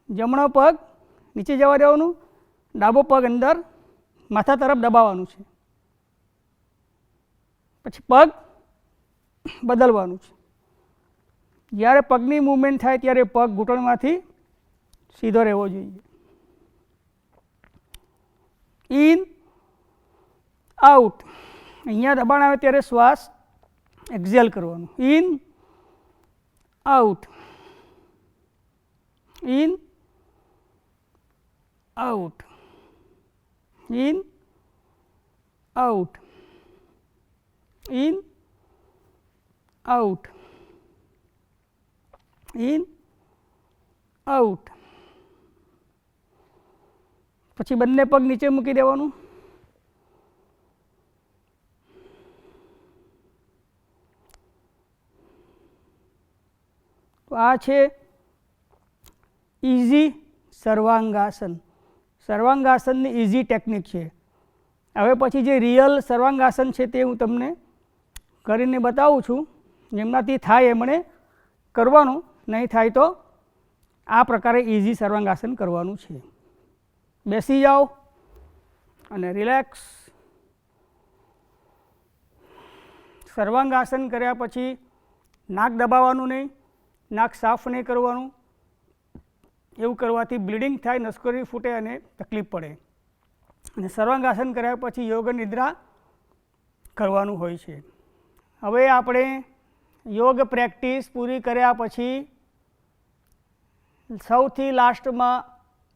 જમણો પગ નીચે જવા દેવાનું, ડાબો પગ અંદર માથા તરફ દબાવવાનું છે, પછી પગ બદલવાનું છે. જ્યારે પગની મૂવમેન્ટ થાય ત્યારે પગ ઘૂંટણમાંથી સીધો રહેવો જોઈએ. ઇન આઉટ, અહીંયા દબાણ આવે ત્યારે શ્વાસ એક્ઝેલ કરવાનું. In out, in out, in out, in out, in out. પછી બંને પગ નીચે મૂકી દેવાનું. તો આ છે ઇઝી સર્વાંગાસન. સર્વાંગાસનની ઇઝી ટેકનિક છે. હવે પછી જે રિયલ સર્વાંગાસન છે તે હું તમને કરીને બતાવું છું. જેમનાથી થાય એમણે કરવાનું, નહીં થાય તો આ પ્રકારે ઇઝી સર્વાંગાસન કરવાનું છે. બેસી જાઓ અને રિલેક્સ. સર્વાંગાસન કર્યા પછી નાક દબાવવાનું નહીં, નાક સાફ નહીં કરવાનું. એવું કરવાથી બ્લીડિંગ થાય, નસકોરી ફૂટે અને તકલીફ પડે. અને સર્વાંગાસન કર્યા પછી યોગ નિદ્રા કરવાનું હોય છે. હવે આપણે યોગ પ્રેક્ટિસ પૂરી કર્યા પછી સૌથી લાસ્ટમાં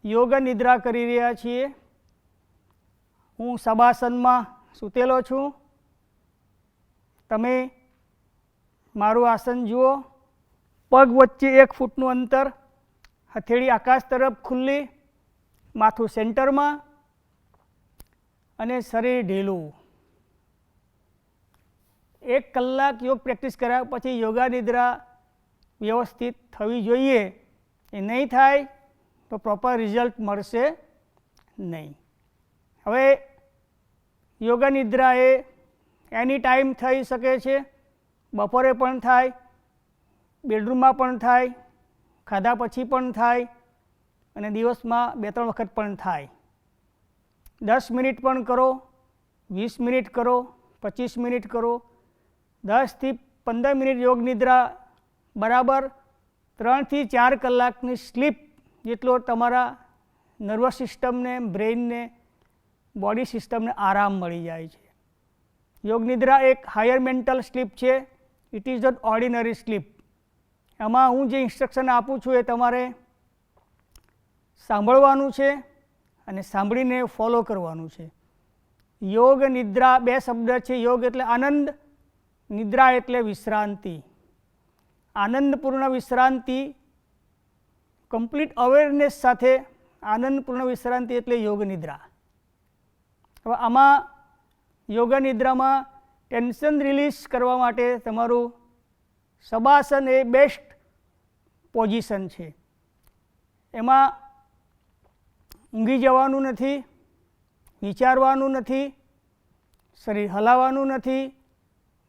યોગ નિદ્રા કરી રહ્યા છીએ. હું શવાસનમાં સૂતેલો છું. તમે મારું આસન જુઓ. પગ વચ્ચે 1 ફૂટનું અંતર, હથેળી આકાશ તરફ ખુલ્લી, માથું સેન્ટરમાં અને શરીર ઢીલું. 1 કલાક યોગ પ્રેક્ટિસ કર્યા પછી યોગા નિદ્રા વ્યવસ્થિત થવી જોઈએ. એ નહીં થાય તો પ્રોપર રિઝલ્ટ મળશે નહીં. હવે યોગા નિદ્રા એ એની ટાઈમ થઈ શકે છે. બપોરે પણ થાય, બેડરૂમમાં પણ થાય, ખાધા પછી પણ થાય અને દિવસમાં 2-3 વખત પણ થાય. 10 મિનિટ પણ કરો, 20 મિનિટ કરો, 25 મિનિટ કરો. 10 થી 15 મિનિટ યોગ નિદ્રા બરાબર 3 થી 4 કલાકની સ્લીપ જેટલો તમારા નર્વસ સિસ્ટમને, બ્રેઇનને, બોડી સિસ્ટમને આરામ મળી જાય છે. યોગ નિદ્રા એક હાયર મેન્ટલ સ્લીપ છે. It is not ordinary sleep. એમાં હું જે ઇન્સ્ટ્રક્શન આપું છું એ તમારે સાંભળવાનું છે અને સાંભળીને ફોલો કરવાનું છે. યોગ નિદ્રા 2 શબ્દ છે. યોગ એટલે આનંદ, નિદ્રા એટલે વિશ્રાંતિ. આનંદપૂર્ણ વિશ્રાંતિ, કમ્પ્લીટ અવેરનેસ સાથે આનંદપૂર્ણ વિશ્રાંતિ એટલે યોગ નિદ્રા. હવે આમાં યોગ નિદ્રામાં ટેન્શન રિલીઝ કરવા માટે તમારું શવાસન એ બેસ્ટ પોઝિશન છે. એમાં ઊંઘી જવાનું નથી, વિચારવાનું નથી, શરીર હલાવવાનું નથી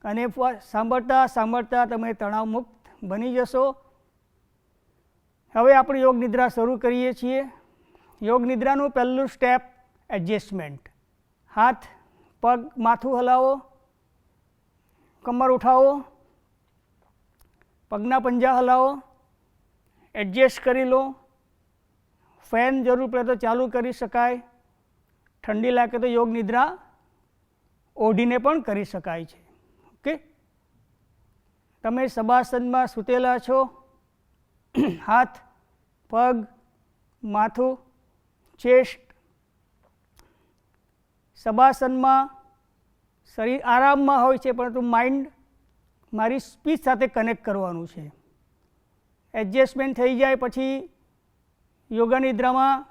અને સાંભળતા સાંભળતા તમે તણાવમુક્ત બની જશો. હવે આપણે યોગ નિદ્રા શરૂ કરીએ છીએ. યોગ નિદ્રાનું પહેલું સ્ટેપ એડજસ્ટમેન્ટ. હાથ, પગ, માથું હલાવો, કમર ઉઠાવો, પગના પંજા હલાવો, એડજસ્ટ કરી લો. ફેન જરૂર પડે તો ચાલુ કરી શકાય. ઠંડી લાગે તો યોગ નિદ્રા ઓઢીને પણ કરી શકાય છે. ઓકે, તમે શવાસનમાં સૂતેલા છો. હાથ, પગ, માથું, ચેસ્ટ. શવાસનમાં શરીર આરામમાં હોય છે, પરંતુ માઇન્ડ મારી સ્પીચ સાથે કનેક્ટ કરવાનું છે. એડજસ્ટમેન્ટ થઈ જાય પછી યોગા નિદ્રામાં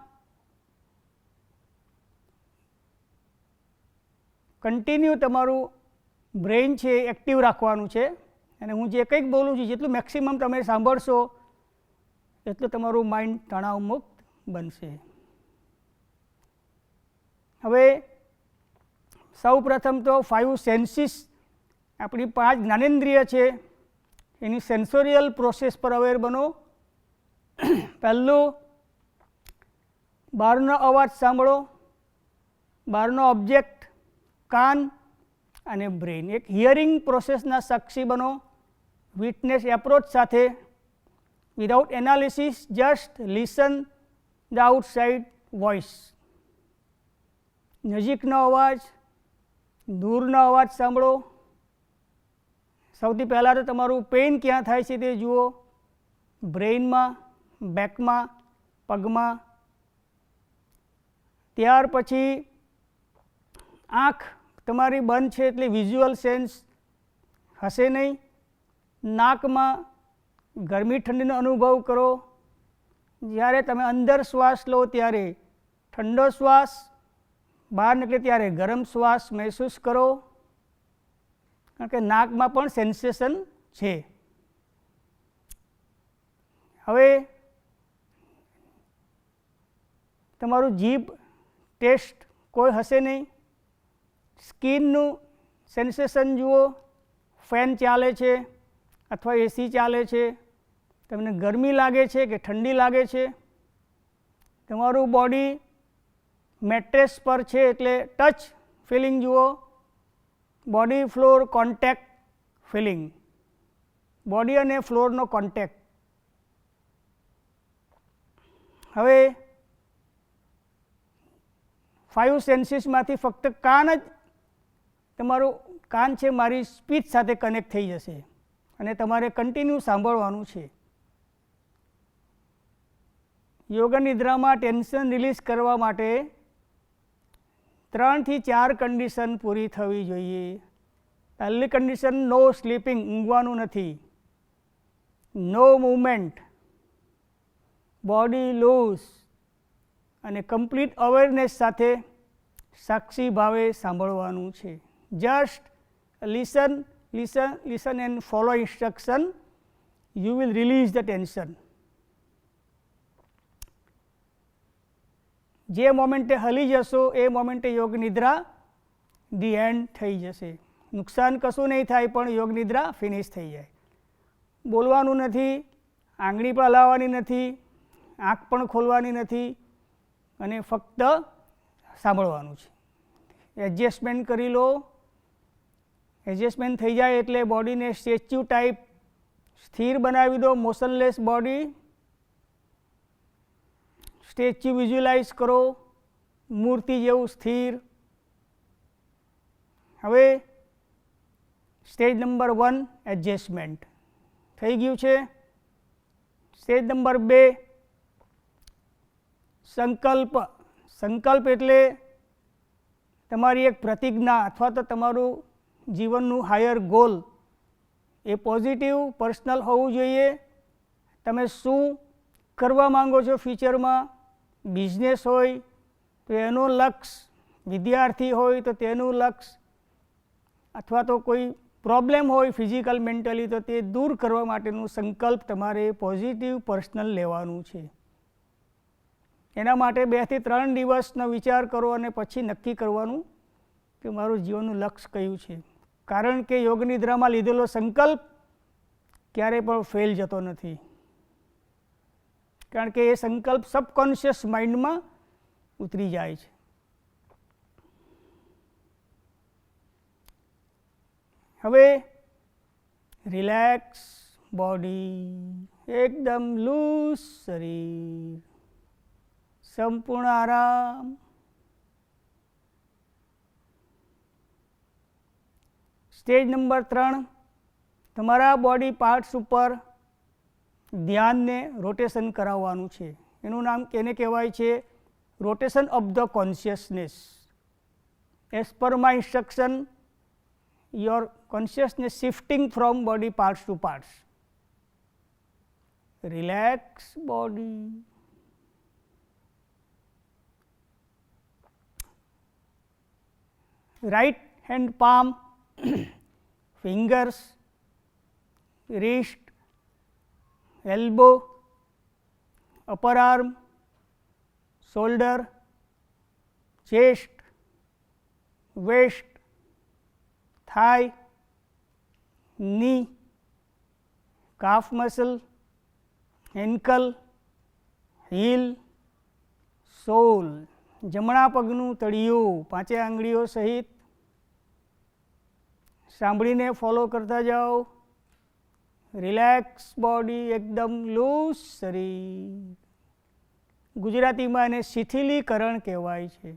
કન્ટિન્યુ તમારું બ્રેઇન છે એક્ટિવ રાખવાનું છે. અને હું જે કંઈક બોલું છું જેટલું મેક્સિમમ તમે સાંભળશો એટલું તમારું માઇન્ડ તણાવમુક્ત બનશે. હવે સૌ પ્રથમ તો 5 સેન્સીસ, આપણી 5 જ્ઞાનેન્દ્રિય છે એની સેન્સોરિયલ પ્રોસેસ પર અવેર બનો. પહેલું બહારનો અવાજ સાંભળો, બહારનો ઓબ્જેક્ટ, કાન અને બ્રેઇન. એક હિયરિંગ પ્રોસેસના સાક્ષી બનો વિટનેસ એપ્રોચ સાથે. Without analysis, just listen the outside voice. નજીકનો અવાજ, દૂરનો અવાજ સાંભળો. સૌથી પહેલાં તો તમારું પેઇન ક્યાં થાય છે તે જુઓ, બ્રેઇનમાં, બેકમાં, પગમાં. ત્યાર પછી આંખ તમારી બંધ છે એટલે વિઝ્યુઅલ સેન્સ હશે નહીં. નાકમાં ગરમી ઠંડીનો અનુભવ કરો. જ્યારે તમે અંદર શ્વાસ લો ત્યારે ઠંડો શ્વાસ, બહાર નીકળે ત્યારે ગરમ શ્વાસ મહેસૂસ કરો, કારણ કે નાકમાં પણ સેન્સેશન છે. હવે તમારું જીભ ટેસ્ટ કોઈ હશે નહીં. સ્કિનનું સેન્સેશન જુઓ, ફેન ચાલે છે અથવા એસી ચાલે છે, તમને ગરમી લાગે છે કે ઠંડી લાગે છે. તમારું બોડી મેટ્રેસ પર છે એટલે ટચ ફિલિંગ જુઓ, body floor contact feeling, body અને ફ્લોરનો કોન્ટેક્ટ. હવે 5 સેન્સીસમાંથી ફક્ત કાન જ, તમારું કાન છે મારી સ્પીચ સાથે કનેક્ટ થઈ જશે અને તમારે કન્ટિન્યુ સાંભળવાનું છે. યોગ નિદ્રામાં ટેન્શન રિલીઝ કરવા માટે 3 થી 4 કન્ડિશન પૂરી થવી જોઈએ. પહેલી કન્ડિશન, નો સ્લીપિંગ, ઊંઘવાનું નથી. નો મૂવમેન્ટ, બોડી લૂઝ અને કમ્પ્લીટ અવેરનેસ સાથે સાક્ષી ભાવે સાંભળવાનું છે. Just listen, listen, listen and follow instruction. You will release the tension. જે મોમેન્ટે હલી જશો એ મોમેન્ટે યોગ નિદ્રા ધી એન્ડ થઈ જશે. નુકસાન કશું નહીં થાય, પણ યોગ નિદ્રા ફિનિશ થઈ જાય. બોલવાનું નથી, આંગળી પણ હલાવવાની નથી, આંખ પણ ખોલવાની નથી અને ફક્ત સાંભળવાનું છે. એડજસ્ટમેન્ટ કરી લો. એડજસ્ટમેન્ટ થઈ જાય એટલે બોડીને સ્ટેચ્યુ ટાઈપ સ્થિર બનાવી દો, મોશનલેસ બોડી. સ્ટેચ્યુ વિઝ્યુલાઇઝ કરો, મૂર્તિ જેવું સ્થિર. હવે સ્ટેજ નંબર 1 એડજસ્ટમેન્ટ થઈ ગયું છે. સ્ટેજ નંબર 2 સંકલ્પ. સંકલ્પ એટલે તમારી એક પ્રતિજ્ઞા અથવા તો તમારું જીવનનું હાયર ગોલ. એ પોઝિટિવ પર્સનલ હોવું જોઈએ. તમે શું કરવા માંગો છો ફ્યુચરમાં. બિઝનેસ હોય તો એનું લક્ષ્ય, વિદ્યાર્થી હોય તો તેનું લક્ષ્ય, અથવા તો કોઈ પ્રોબ્લેમ હોય ફિઝિકલ મેન્ટલી તો તે દૂર કરવા માટેનું સંકલ્પ તમારે પોઝિટિવ પર્સનલ લેવાનું છે. એના માટે 2 થી 3 દિવસનો વિચાર કરો અને પછી નક્કી કરવાનું કે મારું જીવનનું લક્ષ્ય કયું છે. કારણ કે યોગ નિદ્રામાં લીધેલો સંકલ્પ ક્યારેય પણ ફેલ જતો નથી, કારણ કે એ સંકલ્પ સબકોન્શિયસ માઇન્ડમાં ઉતરી જાય છે. હવે રિલેક્સ બોડી, એકદમ લૂઝ શરીર, સંપૂર્ણ આરામ. સ્ટેજ નંબર 3, તમારા બોડી પાર્ટ્સ ઉપર ધ્યાનને રોટેશન કરાવવાનું છે. એનું નામ એને કહેવાય છે rotation of the consciousness. As per my instruction, your consciousness shifting from body parts to parts. Relax body. right hand palm, fingers, wrist, elbow, upper arm, shoulder, chest, waist, thigh, knee, calf muscle, ankle, heel, સોલ, જમણા પગનું તળિયું 5 આંગળીઓ સહિત. સાંભળીને follow કરતા જાઓ. Relax body, એકદમ loose શરીર. ગુજરાતીમાં એને શિથિલીકરણ કહેવાય છે.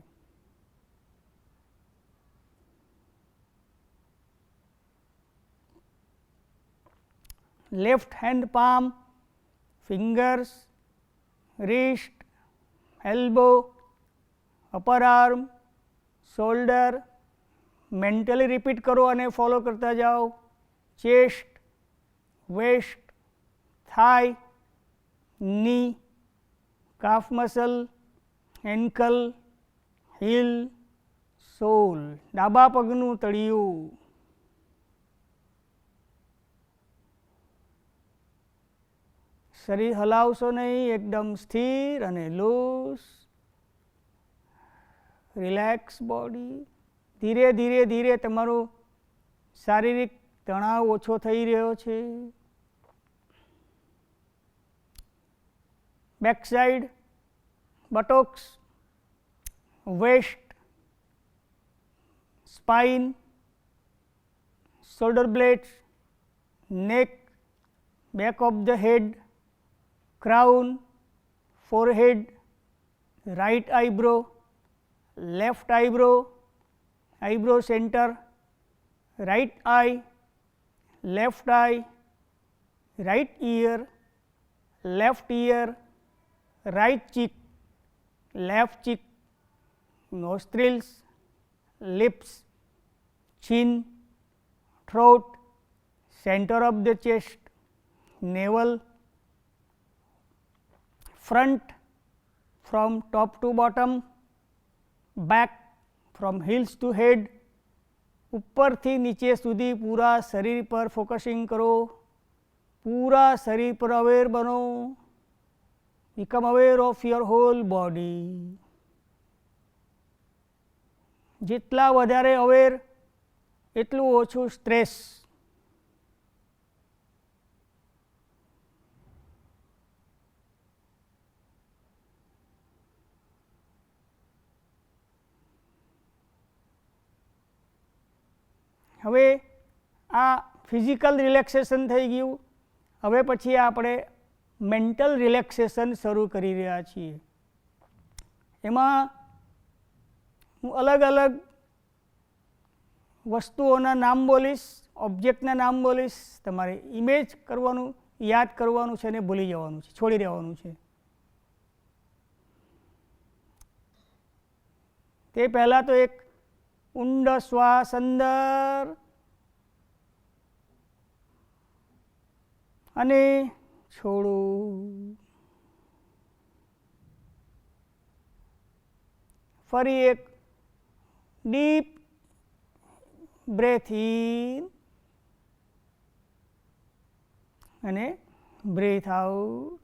Left hand palm, fingers, wrist, elbow, upper arm, shoulder. Mentally repeat કરો અને ફોલો કરતા જાઓ. ચેસ્ટ, વેસ્ટ, થાઈ, ની, કાફ મસલ, એન્કલ, હીલ, સોલ. ડાબા પગનું તળિયું. શરીર હલાવશો નહીં, એકદમ સ્થિર અને લૂઝ. Relax body. ધીરે ધીરે ધીરે તમારો શારીરિક તણાવ ઓછો થઈ રહ્યો છે. Back side, buttocks, waist, spine, shoulder blades, neck, back of the head, crown, forehead, right eyebrow, left eyebrow, eyebrow centre, right eye, left eye, right ear, left ear, right cheek, left cheek, nostrils, lips, chin, throat, center of the chest, navel, front from top to bottom, back from heels to head. ઉપરથી નીચે સુધી પૂરા શરીર પર focusing કરો. પૂરા શરીર પર અવેર બનો. become aware of your whole body. જેટલા વધારે અવેર એટલું ઓછું સ્ટ્રેસ. હવે આ ફિઝિકલ રિલેક્સેશન થઈ ગયું. હવે પછી આપણે મેન્ટલ રિલેક્સેશન શરૂ કરી રહ્યા છીએ. એમાં હું અલગ અલગ વસ્તુઓના નામ બોલીશ, ઓબ્જેક્ટના નામ બોલીશ. તમારે ઇમેજ કરવાનું, યાદ કરવાનું છે અને ભૂલી જવાનું છે, છોડી દેવાનું છે. તે પહેલાં તો એક ઊંડો શ્વાસ અંદર અને છોડો. ફરી એક ડીપ બ્રેથ ઇન અને બ્રેથ આઉટ.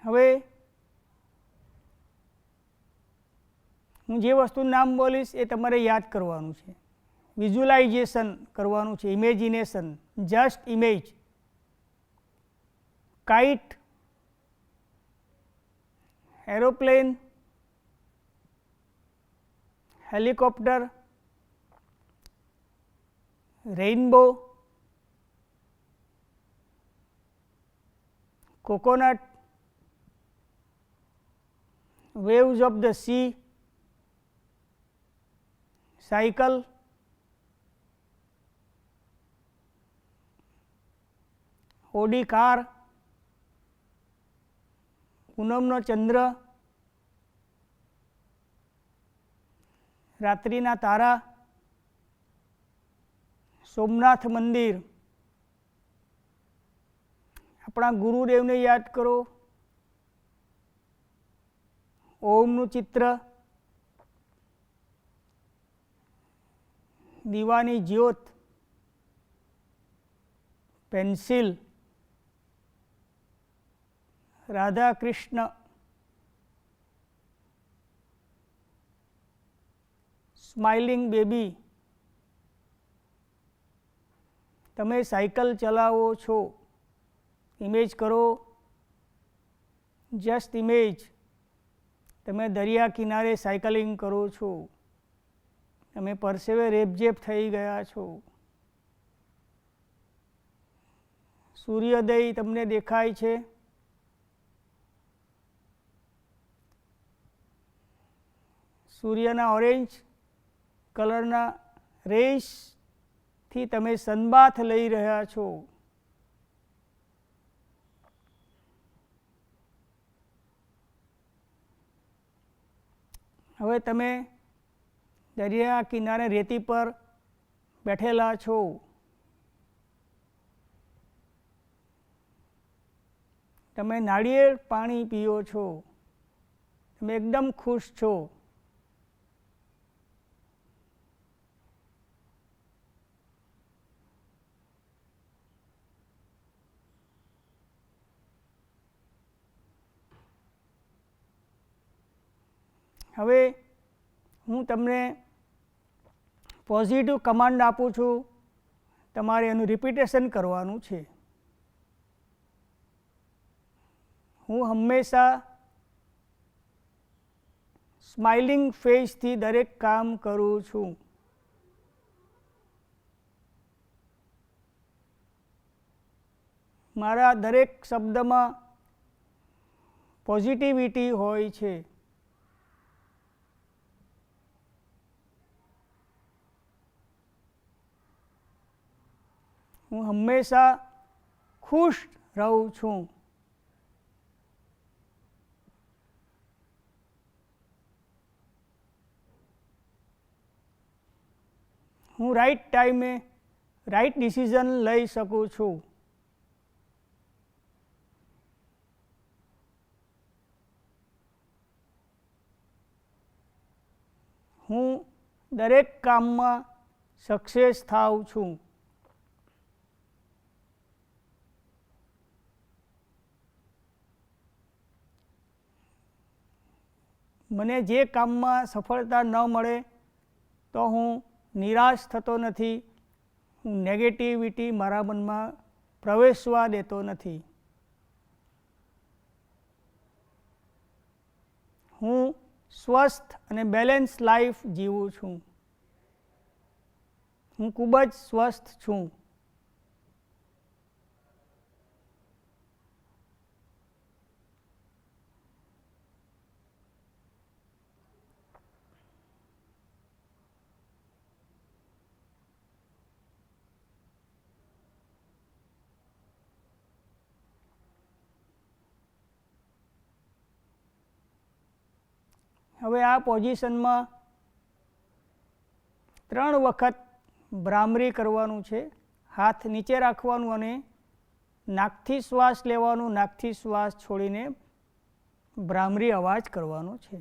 હવે હું જે વસ્તુનું નામ બોલીશ એ તમારે યાદ કરવાનું છે. વિઝ્યુલાઇઝેશન કરવાનું છે, imagination, just image. Kite, aeroplane, helicopter, rainbow, coconut, waves of the sea, cycle, Audi car, પૂનમનો ચંદ્ર, રાત્રિના તારા, સોમનાથ મંદિર. આપણા ગુરુદેવને યાદ કરો. ઓમનું ચિત્ર, દીવાની જ્યોત, pencil, Radha Krishna, smiling baby, તમે સાયકલ ચલાવો છો, ઇમેજ કરો, જસ્ટ ઇમેજ. તમે દરિયા કિનારે સાયકલિંગ કરો છો, તમે પરસેવે રેબઝેબ થઈ ગયા છો, સૂર્યોદય તમને દેખાય છે, સૂર્યના ઓરેન્જ કલરના રેસથી તમે સનબાથ લઈ રહ્યા છો. હવે તમે દરિયા કિનારે રેતી પર બેઠેલા છો, તમે નાળિયેર પાણી પીઓ છો, તમે એકદમ ખુશ છો. હવે હું તમને પોઝિટિવ કમાન્ડ આપું છું, તમારે એનું રિપીટેશન કરવાનું છે. હું હંમેશા સ્માઇલિંગ ફેસથી દરેક કામ કરું છું. મારા દરેક શબ્દમાં પોઝિટિવિટી હોય છે. હું હંમેશા ખુશ રહું છું. હું રાઈટ ટાઈમે રાઈટ ડિસિઝન લઈ શકું છું. હું દરેક કામમાં સક્સેસ થાઉં છું. મને જે કામમાં સફળતા ન મળે તો હું નિરાશ થતો નથી, હું નેગેટિવિટી મારા મનમાં પ્રવેશવા દેતો નથી. હું સ્વસ્થ અને બેલેન્સ લાઈફ જીવું છું. હું ખૂબ જ સ્વસ્થ છું. હવે આ પોઝિશનમાં 3 વખત ભ્રામરી કરવાનું છે. હાથ નીચે રાખવાનું અને નાકથી શ્વાસ લેવાનું, નાકથી શ્વાસ છોડીને ભ્રામરી અવાજ કરવાનો છે.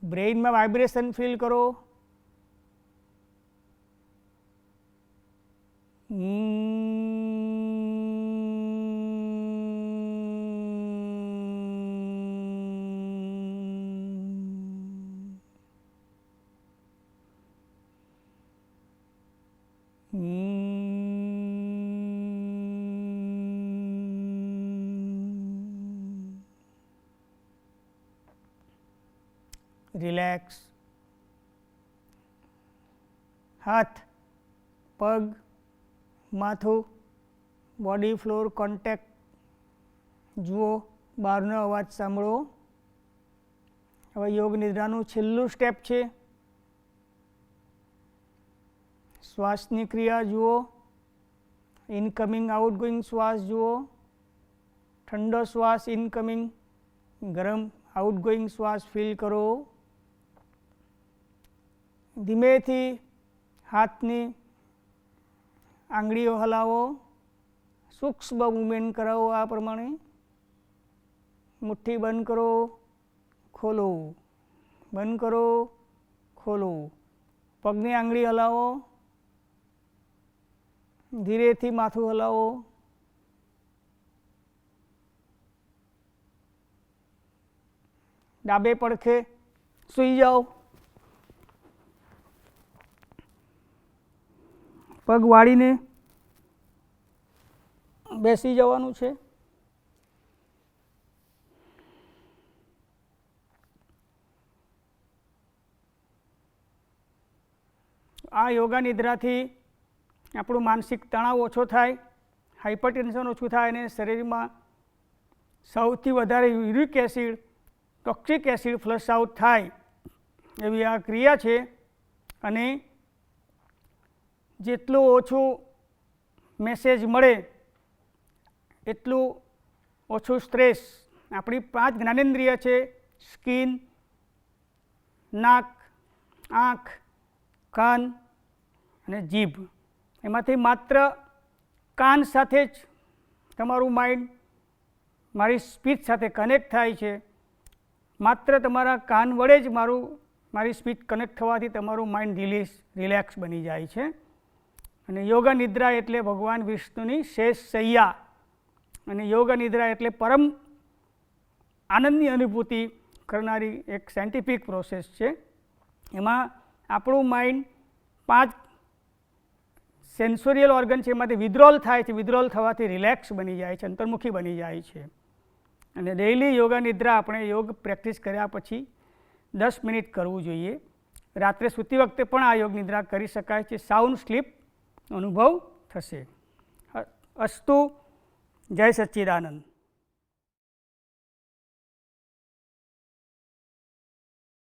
બ્રેઇનમાં વાઇબ્રેશન ફીલ કરો. રિલેક્સ. હાથ, પગ, માથું, બોડી ફ્લોર કોન્ટેક્ટ જુઓ, બહારનો અવાજ સાંભળો. હવે યોગ નિદ્રાનું છેલ્લું સ્ટેપ છે. શ્વાસની ક્રિયા જુઓ, ઇનકમિંગ આઉટગોઈંગ શ્વાસ જુઓ. ઠંડો શ્વાસ ઇનકમિંગ, ગરમ આઉટગોઈંગ શ્વાસ ફીલ કરો. ધીમેથી હાથની આંગળીઓ હલાવો, સૂક્ષ્મ મૂવમેન્ટ કરાવો. આ પ્રમાણે મુઠ્ઠી બંધ કરો, ખોલો, બંધ કરો, ખોલો. પગની આંગળી હલાવો, ધીરેથી માથું હલાવો. ડાબે પડખે સૂઈ જાઓ. પગ વાળીને બેસી જવાનું છે. આ યોગા નિદ્રાથી આપણું માનસિક તણાવ ઓછો થાય, હાઇપરટેન્શન ઓછું થાય અને શરીરમાં સૌથી વધારે uric acid, toxic acid flush out થાય એવી આ ક્રિયા છે. અને જેટલું ઓછું મેસેજ મળે એટલું ઓછું સ્ટ્રેસ. આપણી 5 જ્ઞાનેન્દ્રિય છે: સ્કિન, નાક, આંખ, કાન અને જીભ. એમાંથી માત્ર કાન સાથે જ તમારું માઇન્ડ મારી સ્પીચ સાથે કનેક્ટ થાય છે. માત્ર તમારા કાન વડે જ મારી સ્પીચ કનેક્ટ થવાથી તમારું માઇન્ડ રિલેક્સ બની જાય છે. અને યોગ નિદ્રા એટલે ભગવાન વિષ્ણુની શેષ શૈયા. અને યોગ નિદ્રા એટલે પરમ આનંદની અનુભૂતિ કરનારી એક સાયન્ટિફિક પ્રોસેસ છે. એમાં આપણું માઇન્ડ 5 સેન્સોરિયલ ઓર્ગન છે એમાંથી વિથડ્રોલ થાય છે. વિથડ્રોલ થવાથી રિલેક્સ બની જાય છે, અંતર્મુખી બની જાય છે. અને ડેઇલી યોગા નિદ્રા આપણે યોગ પ્રેક્ટિસ કર્યા પછી 10 મિનિટ કરવું જોઈએ. રાત્રે સૂતી વખતે પણ આ યોગ નિદ્રા કરી શકાય છે. સાઉન્ડ સ્લીપ અનુભવ થશે. અસ્તુ. જય સચ્ચિદાનંદ.